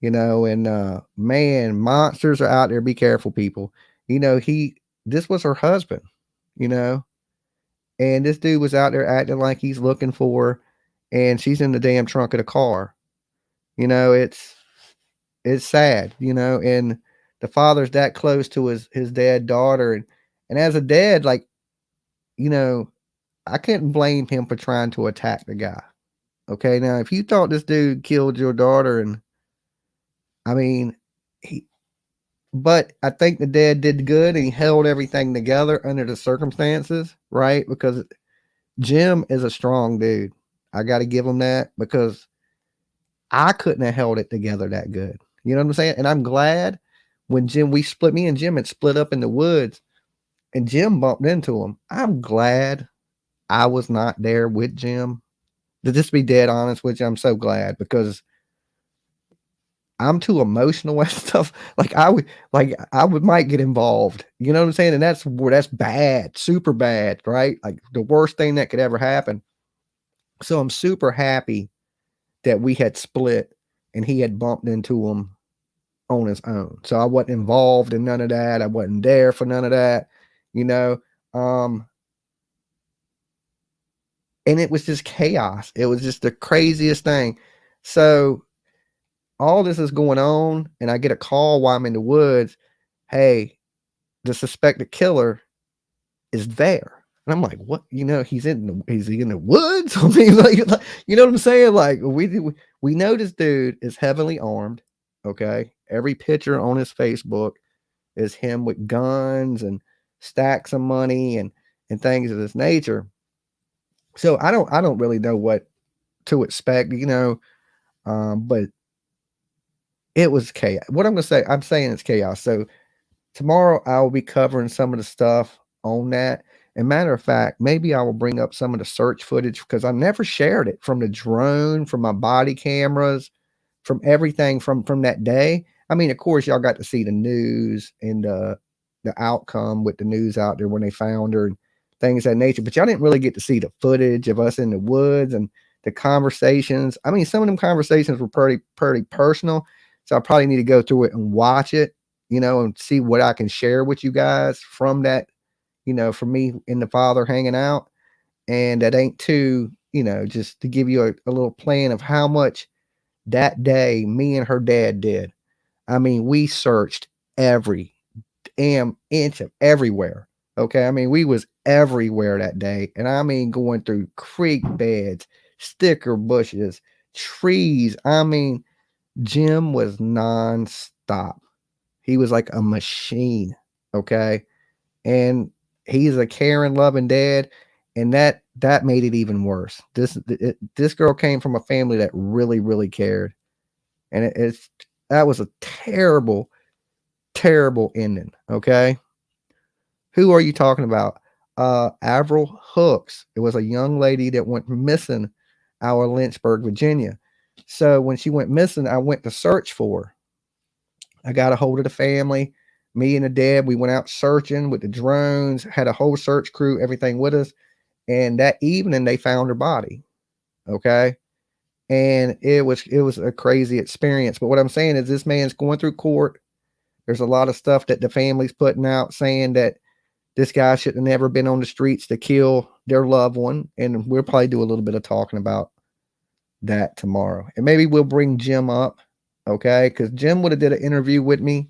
and man, monsters are out there. Be careful, people. This was her husband, you know, and this dude was out there acting like he's looking for her, and she's in the damn trunk of the car. It's sad, and the father's that close to his dead daughter, and as a dad, like, you know, I couldn't blame him for trying to attack the guy. Okay, now if you thought this dude killed your daughter, and I mean, but I think the dad did good, and he held everything together under the circumstances, right? Because Jim is a strong dude. I got to give him that, because I couldn't have held it together that good. You know what I'm saying? And I'm glad when me and Jim had split up in the woods, and Jim bumped into him. I'm glad I was not there with Jim. To just be dead honest with you, I'm so glad, because I'm too emotional and stuff. Like I might get involved. You know what I'm saying? And that's bad, super bad, right? Like the worst thing that could ever happen. So I'm super happy that we had split and he had bumped into him on his own. So I wasn't involved in none of that. I wasn't there for none of that, you know. And it was just chaos. It was just the craziest thing. So all this is going on, and I get a call while I'm in the woods. Hey, the suspected killer is there. And I'm like, what? He's in the woods? I mean, like, you know what I'm saying? Like, we know this dude is heavily armed. Okay. Every picture on his Facebook is him with guns and stacks of money and things of this nature. So I don't really know what to expect, but it was chaos. What I'm saying it's chaos. So tomorrow I will be covering some of the stuff on that. And matter of fact, maybe I will bring up some of the search footage, because I never shared it, from the drone, from my body cameras, from everything from that day. I mean, of course, y'all got to see the news and the outcome with the news out there when they found her and things of that nature. But y'all didn't really get to see the footage of us in the woods and the conversations. I mean, some of them conversations were pretty personal. So I probably need to go through it and watch it, and see what I can share with you guys from that, for me and the father hanging out. And that ain't too, just to give you a little plan of how much that day me and her dad did. I mean, we searched every damn inch of everywhere. Okay. I mean, we was everywhere that day. And I mean, going through creek beds, sticker bushes, trees. I mean, Jim was nonstop. He was like a machine. Okay. And he's a caring, loving dad. And that made it even worse. This girl came from a family that really, really cared. And that was a terrible, terrible ending. Okay. Who are you talking about? Avril Hooks. It was a young lady that went missing out of Lynchburg, Virginia. So when she went missing, I went to search for her. I got a hold of the family. Me and the dad, we went out searching with the drones, had a whole search crew, everything with us. And that evening they found her body. Okay. And it was a crazy experience. But what I'm saying is this man's going through court. There's a lot of stuff that the family's putting out saying that this guy should have never been on the streets to kill their loved one. And we'll probably do a little bit of talking about that tomorrow. And maybe we'll bring Jim up. Okay. Because Jim would have did an interview with me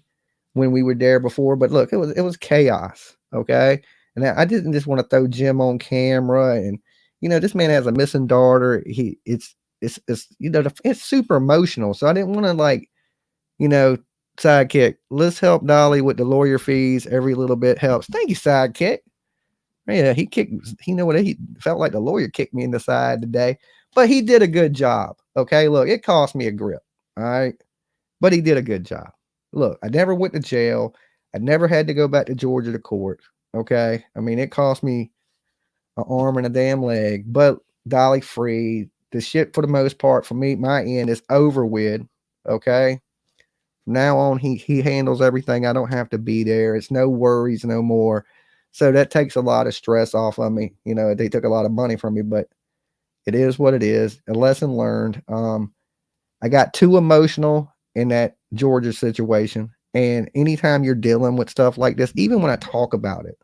when we were there before. But look, it was chaos. Okay. And I didn't just want to throw Jim on camera. And, this man has a missing daughter. It's super emotional. So I didn't want to sidekick. Let's help Dolly with the lawyer fees. Every little bit helps. Thank you, sidekick. Yeah, he felt like the lawyer kicked me in the side today, but he did a good job. Okay. Look, it cost me a grip. All right. But he did a good job. Look, I never went to jail. I never had to go back to Georgia to court. Okay. I mean, it cost me an arm and a damn leg, but Dolly free. The shit for the most part for me, my end is over with. Okay. From now on, he handles everything. I don't have to be there. It's no worries no more. So that takes a lot of stress off of me. You know, they took a lot of money from me, but it is what it is. A lesson learned. I got too emotional in that Georgia situation. And anytime you're dealing with stuff like this, even when I talk about it,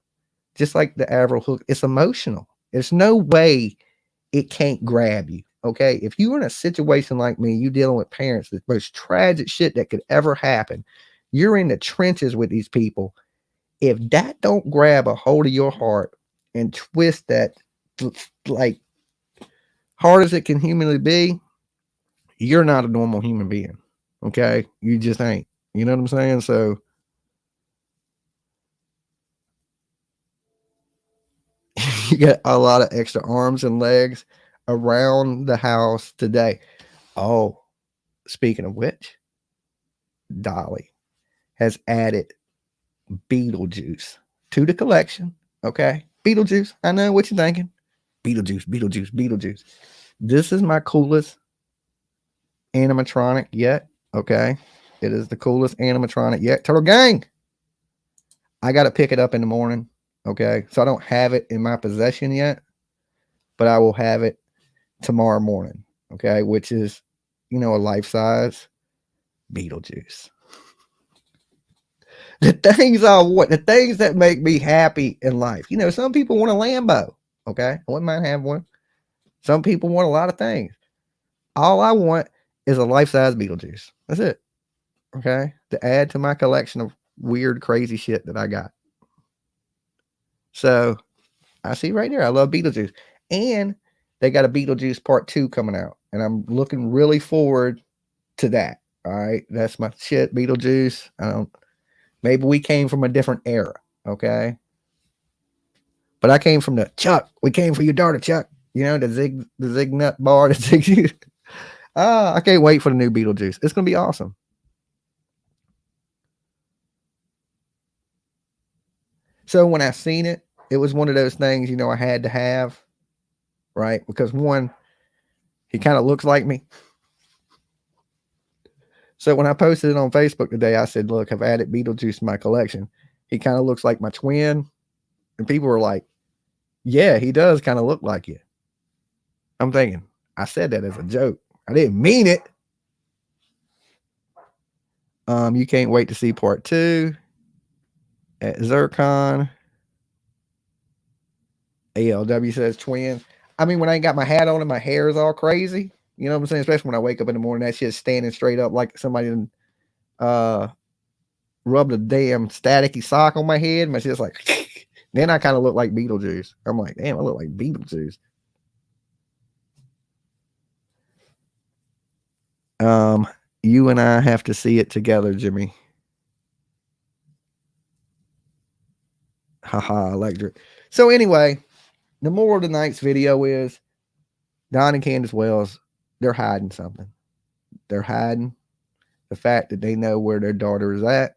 just like the Avril Hook, it's emotional. There's no way it can't grab you. Okay. If you're in a situation like me, you dealing with parents, the most tragic shit that could ever happen. You're in the trenches with these people. If that don't grab a hold of your heart and twist that like hard as it can humanly be, you're not a normal human being. Okay. You just ain't. You know what I'm saying? So you got a lot of extra arms and legs around the house today. Oh, speaking of which, Dolly has added Beetlejuice to the collection. Okay. Beetlejuice. I know what you're thinking. Beetlejuice, Beetlejuice, Beetlejuice. This is my coolest animatronic yet. Okay. It is the coolest animatronic yet. Turtle Gang. I got to pick it up in the morning. Okay. So I don't have it in my possession yet, but I will have it tomorrow morning. Okay. Which is, you know, a life size Beetlejuice. The things I want, the things that make me happy in life. You know, some people want a Lambo. Okay. I wouldn't mind having one. Some people want a lot of things. All I want is a life-size Beetlejuice. That's it. Okay. To add to my collection of weird, crazy shit that I got. So I see right there. I love Beetlejuice. And they got a Beetlejuice Part 2 coming out. And I'm looking really forward to that. All right. That's my shit, Beetlejuice. Maybe we came from a different era. Okay. But I came from the Chuck. We came for your daughter, Chuck. You know, the zig nut bar. The zig. I can't wait for the new Beetlejuice. It's gonna be awesome. So when I seen it, it was one of those things, you know, I had to have, right? Because one, he kind of looks like me. So when I posted it on Facebook today, I said, look, I've added Beetlejuice to my collection. He kind of looks like my twin. And people were like, yeah, he does kind of look like you. I'm thinking, I said that as a joke. I didn't mean it. You can't wait to see Part 2 at Zircon. ALW says twin. I mean, when I ain't got my hat on and my hair is all crazy, you know what I'm saying? Especially when I wake up in the morning, that shit's standing straight up like somebody rubbed a damn staticky sock on my head. My shit's like, then I kind of look like Beetlejuice. I'm like, damn, I look like Beetlejuice. You and I have to see it together, Jimmy. Haha, electric. So anyway, the moral of tonight's video is Don and Candus Wells, they're hiding something. They're hiding the fact that they know where their daughter is at.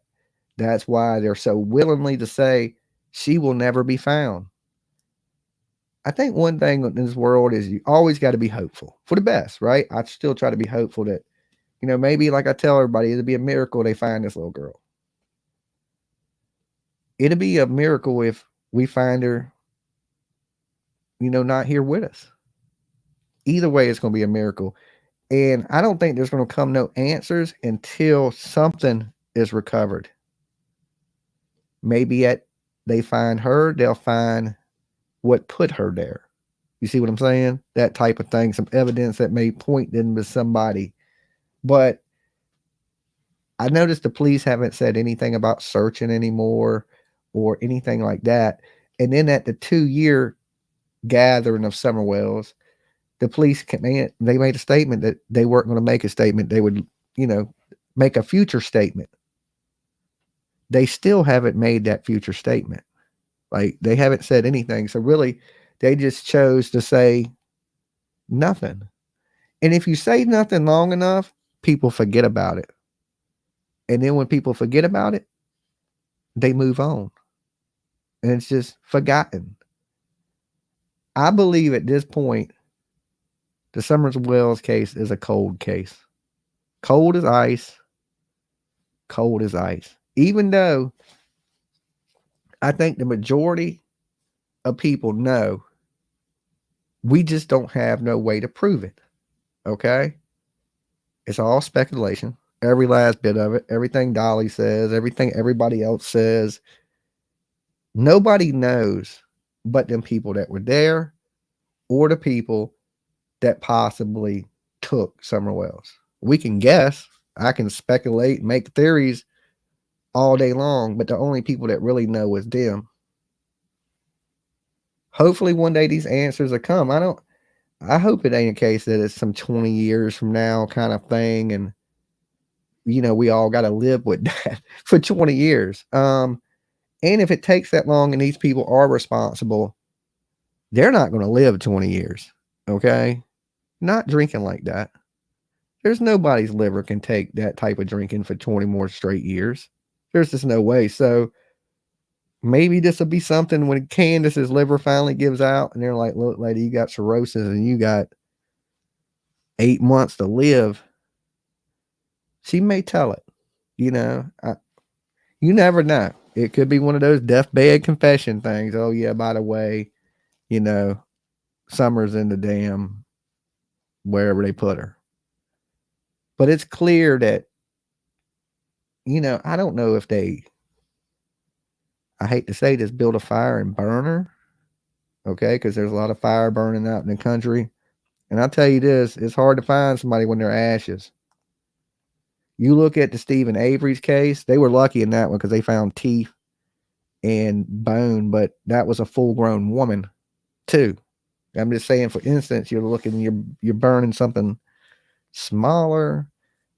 That's why they're so willingly to say she will never be found. I think one thing in this world is you always got to be hopeful for the best, right? I still try to be hopeful that, you know, maybe like I tell everybody, it'll be a miracle they find this little girl. It'll be a miracle if we find her, you know, not here with us. Either way, it's going to be a miracle. And I don't think there's going to come no answers until something is recovered. Maybe they find her, they'll find what put her there. You see what I'm saying? That type of thing, some evidence that may point them to somebody. But I noticed the police haven't said anything about searching anymore or anything like that. And then at the 2-year gathering of Summer Wells, the police they made a statement that they weren't going to make a statement. They would, you know, make a future statement. They still haven't made that future statement. Like, they haven't said anything. So really, they just chose to say nothing. And if you say nothing long enough, people forget about it. And then when people forget about it, they move on. And it's just forgotten. I believe at this point, the Summers Wells case is a cold case. Cold as ice. Cold as ice. Even though I think the majority of people know, we just don't have no way to prove it. Okay? It's all speculation. Every last bit of it. Everything Dolly says, everything everybody else says. Nobody knows but them people that were there or the people that possibly took Summer Wells. We can guess. I can speculate, make theories all day long, but the only people that really know is them. Hopefully one day these answers will come. I hope it ain't a case that it's some 20 years from now kind of thing, and we all got to live with that for 20 years. And if it takes that long and these people are responsible, they're not going to live 20 years. Okay? Not drinking like that. There's nobody's liver can take that type of drinking for 20 more straight years. There's just no way. So maybe this will be something when Candus's liver finally gives out and they're like, look, lady, you got cirrhosis and you got 8 months to live. She may tell it. You never know. It could be one of those deathbed confession things. Oh, yeah, by the way, Summer's in the damn wherever they put her. But it's clear that, I don't know if I hate to say this, build a fire and burn her. Okay, because there's a lot of fire burning out in the country. And I'll tell you this, it's hard to find somebody when they're ashes. You look at the Stephen Avery's case, they were lucky in that one because they found teeth and bone, but that was a full-grown woman too. I'm just saying, for instance, you're burning something smaller,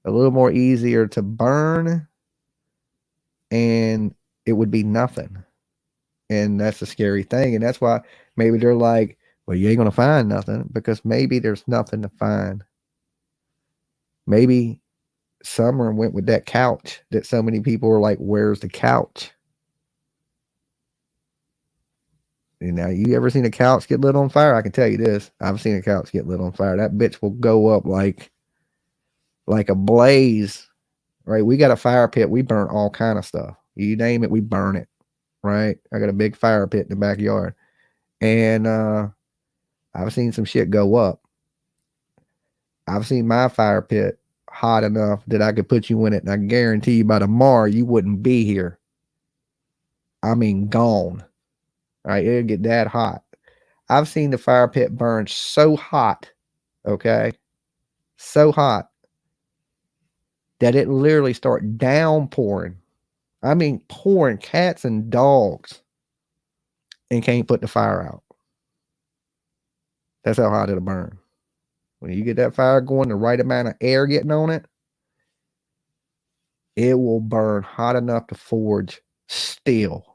a little more easier to burn, and it would be nothing. And that's a scary thing. And that's why maybe they're like, well, you ain't going to find nothing, because maybe there's nothing to find. Maybe Summer went with that couch that so many people were like, where's the couch? Now, you ever seen a couch get lit on fire? I can tell you this. I've seen a couch get lit on fire. That bitch will go up like a blaze, right? We got a fire pit. We burn all kind of stuff. You name it, we burn it, right? I got a big fire pit in the backyard. And I've seen some shit go up. I've seen my fire pit hot enough that I could put you in it, and I guarantee you by tomorrow you wouldn't be here. I mean, gone. Right? It'll get that hot. I've seen the fire pit burn so hot, okay? So hot that it literally start downpouring. I mean, pouring cats and dogs, and can't put the fire out. That's how hot it'll burn. When you get that fire going, the right amount of air getting on it, it will burn hot enough to forge steel.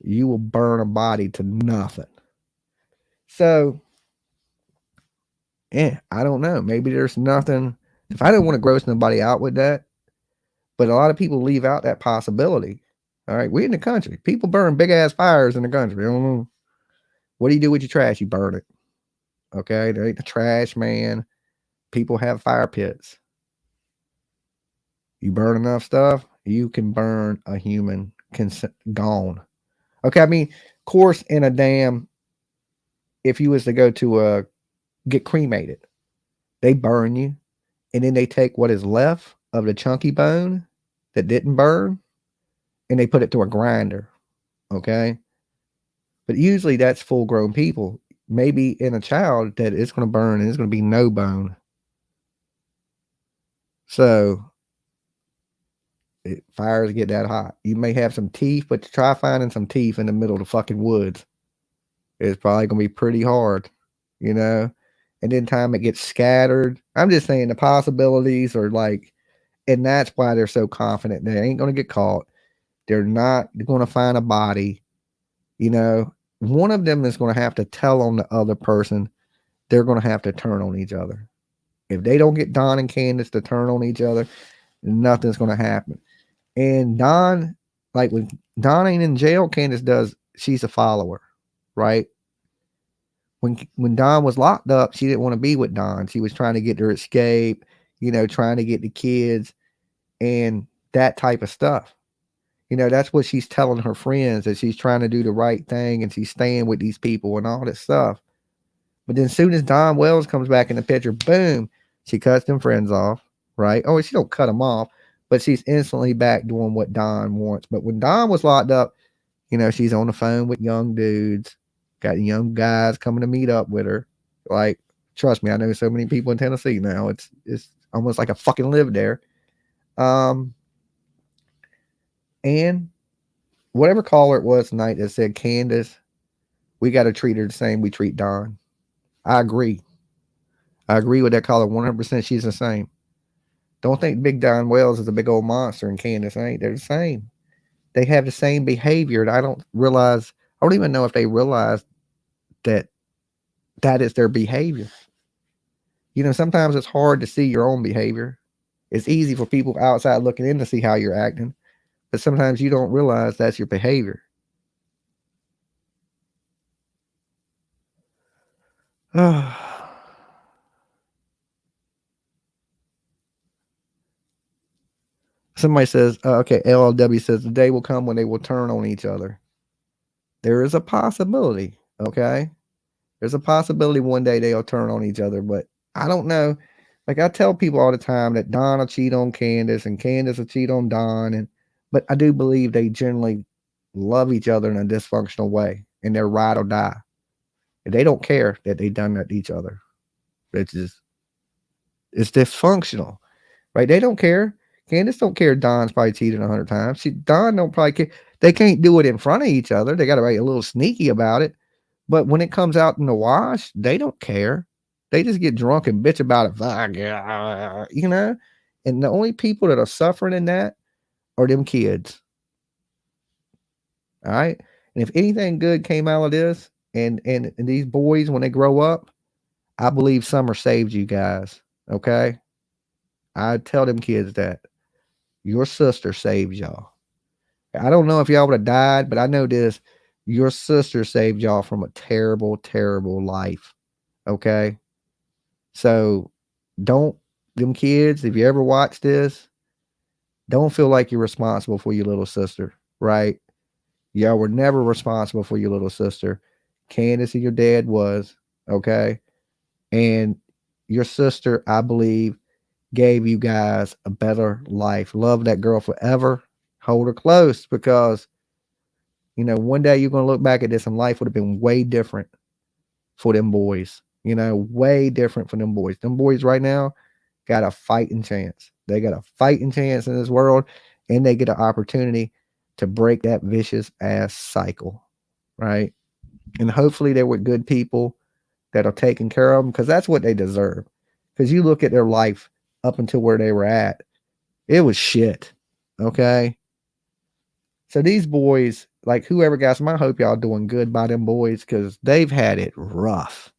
You will burn a body to nothing. So, yeah, I don't know. Maybe there's nothing. If I don't want to gross nobody out with that, but a lot of people leave out that possibility. All right, we're in the country. People burn big ass fires in the country. I don't know. What do you do with your trash? You burn it. Okay, there ain't the trash man. People have fire pits. You burn enough stuff, you can burn a human gone. Okay, I mean, of course, in a dam, if you was to go to get cremated, they burn you, and then they take what is left of the chunky bone that didn't burn, and they put it through a grinder. Okay, but usually that's full-grown people. Maybe in a child that it's going to burn and it's going to be no bone. So fires get that hot. You may have some teeth, but try finding some teeth in the middle of the fucking woods. It's probably going to be pretty hard, and then time it gets scattered. I'm just saying the possibilities are like, and that's why they're so confident they ain't going to get caught. They're not going to find a body. One of them is going to have to tell on the other person. They're going to have to turn on each other. If they don't get Don and Candus to turn on each other, nothing's going to happen. And Don, like when Don ain't in jail, Candus she's a follower, right? when Don was locked up, she didn't want to be with Don. She was trying to get her escape, you know, trying to get the kids and that type of stuff. You know, that's what she's telling her friends, that she's trying to do the right thing and she's staying with these people and all this stuff. But then as soon as Don Wells comes back in the picture, boom, she cuts them friends off, right? Oh, she don't cut them off, but she's instantly back doing what Don wants. But when Don was locked up, you know, she's on the phone with young dudes, got young guys coming to meet up with her. Like, trust me, I know so many people in Tennessee now. It's almost like I fucking live there. And whatever caller it was tonight that said, Candus, we got to treat her the same we treat Don. I agree. I agree with that caller 100%. She's the same. Don't think Big Don Wells is a big old monster and Candus ain't. They're the same. They have the same behavior. And I don't even know if they realize that that is their behavior. You know, sometimes it's hard to see your own behavior. It's easy for people outside looking in to see how you're acting. But sometimes you don't realize that's your behavior. Somebody says, okay, LLW says the day will come when they will turn on each other. There is a possibility, okay? There's a possibility one day they'll turn on each other, but I don't know. Like I tell people all the time that Don will cheat on Candus and Candus will cheat on Don, but I do believe they generally love each other in a dysfunctional way and they're ride or die. And they don't care that they done that to each other. It's dysfunctional, right? They don't care. Candus don't care. Don's probably cheated 100 times. Don don't probably care. They can't do it in front of each other. They got to be a little sneaky about it. But when it comes out in the wash, they don't care. They just get drunk and bitch about it. You know? And the only people that are suffering in that are them kids. All right? And if anything good came out of this, and these boys, when they grow up, I believe Summer saved you guys. Okay? I tell them kids that. Your sister saved y'all. I don't know if y'all would have died, but I know this. Your sister saved y'all from a terrible, terrible life. Okay? So don't, them kids, if you ever watch this, don't feel like you're responsible for your little sister, right? Y'all were never responsible for your little sister. Candus and your dad was, okay? And your sister, I believe, gave you guys a better life. Love that girl forever. Hold her close because, you know, one day you're going to look back at this and life would have been way different for them boys. You know, way different for them boys. Them boys right now got a fighting chance. They got a fighting chance in this world and they get an opportunity to break that vicious ass cycle, right? And hopefully they're with good people that are taking care of them because that's what they deserve. Because you look at their life up until where they were at, it was shit. Okay. So these boys, like whoever got some, I hope y'all doing good by them boys because they've had it rough.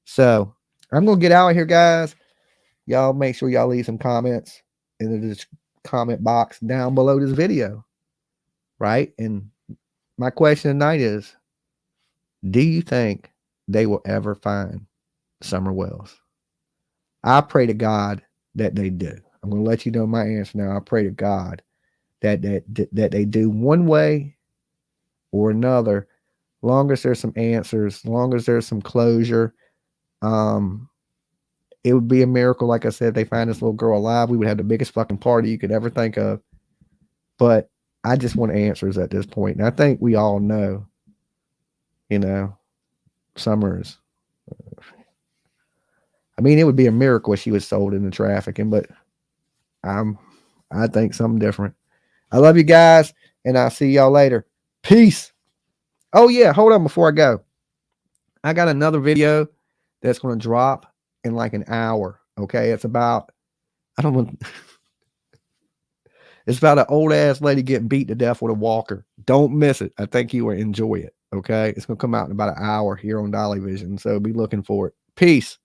So I'm going to get out of here, guys. Y'all make sure y'all leave some comments in the comment box down below this video. Right. And my question tonight is, do you think they will ever find Summer Wells? I pray to God that they do. I'm going to let you know my answer now. I pray to God that they do one way or another, long as there's some answers, long as there's some closure. It would be a miracle. Like I said, if they find this little girl alive, we would have the biggest fucking party you could ever think of. But I just want answers at this point. And I think we all know, you know, Summer's, I mean, it would be a miracle if she was sold into trafficking, but I think something different. I love you guys, and I'll see y'all later. Peace. Oh, yeah, hold on before I go. I got another video that's going to drop in like an hour, okay? It's about, I don't know, it's about an old-ass lady getting beat to death with a walker. Don't miss it. I think you will enjoy it, okay? It's going to come out in about an hour here on Dolly Vision, so be looking for it. Peace.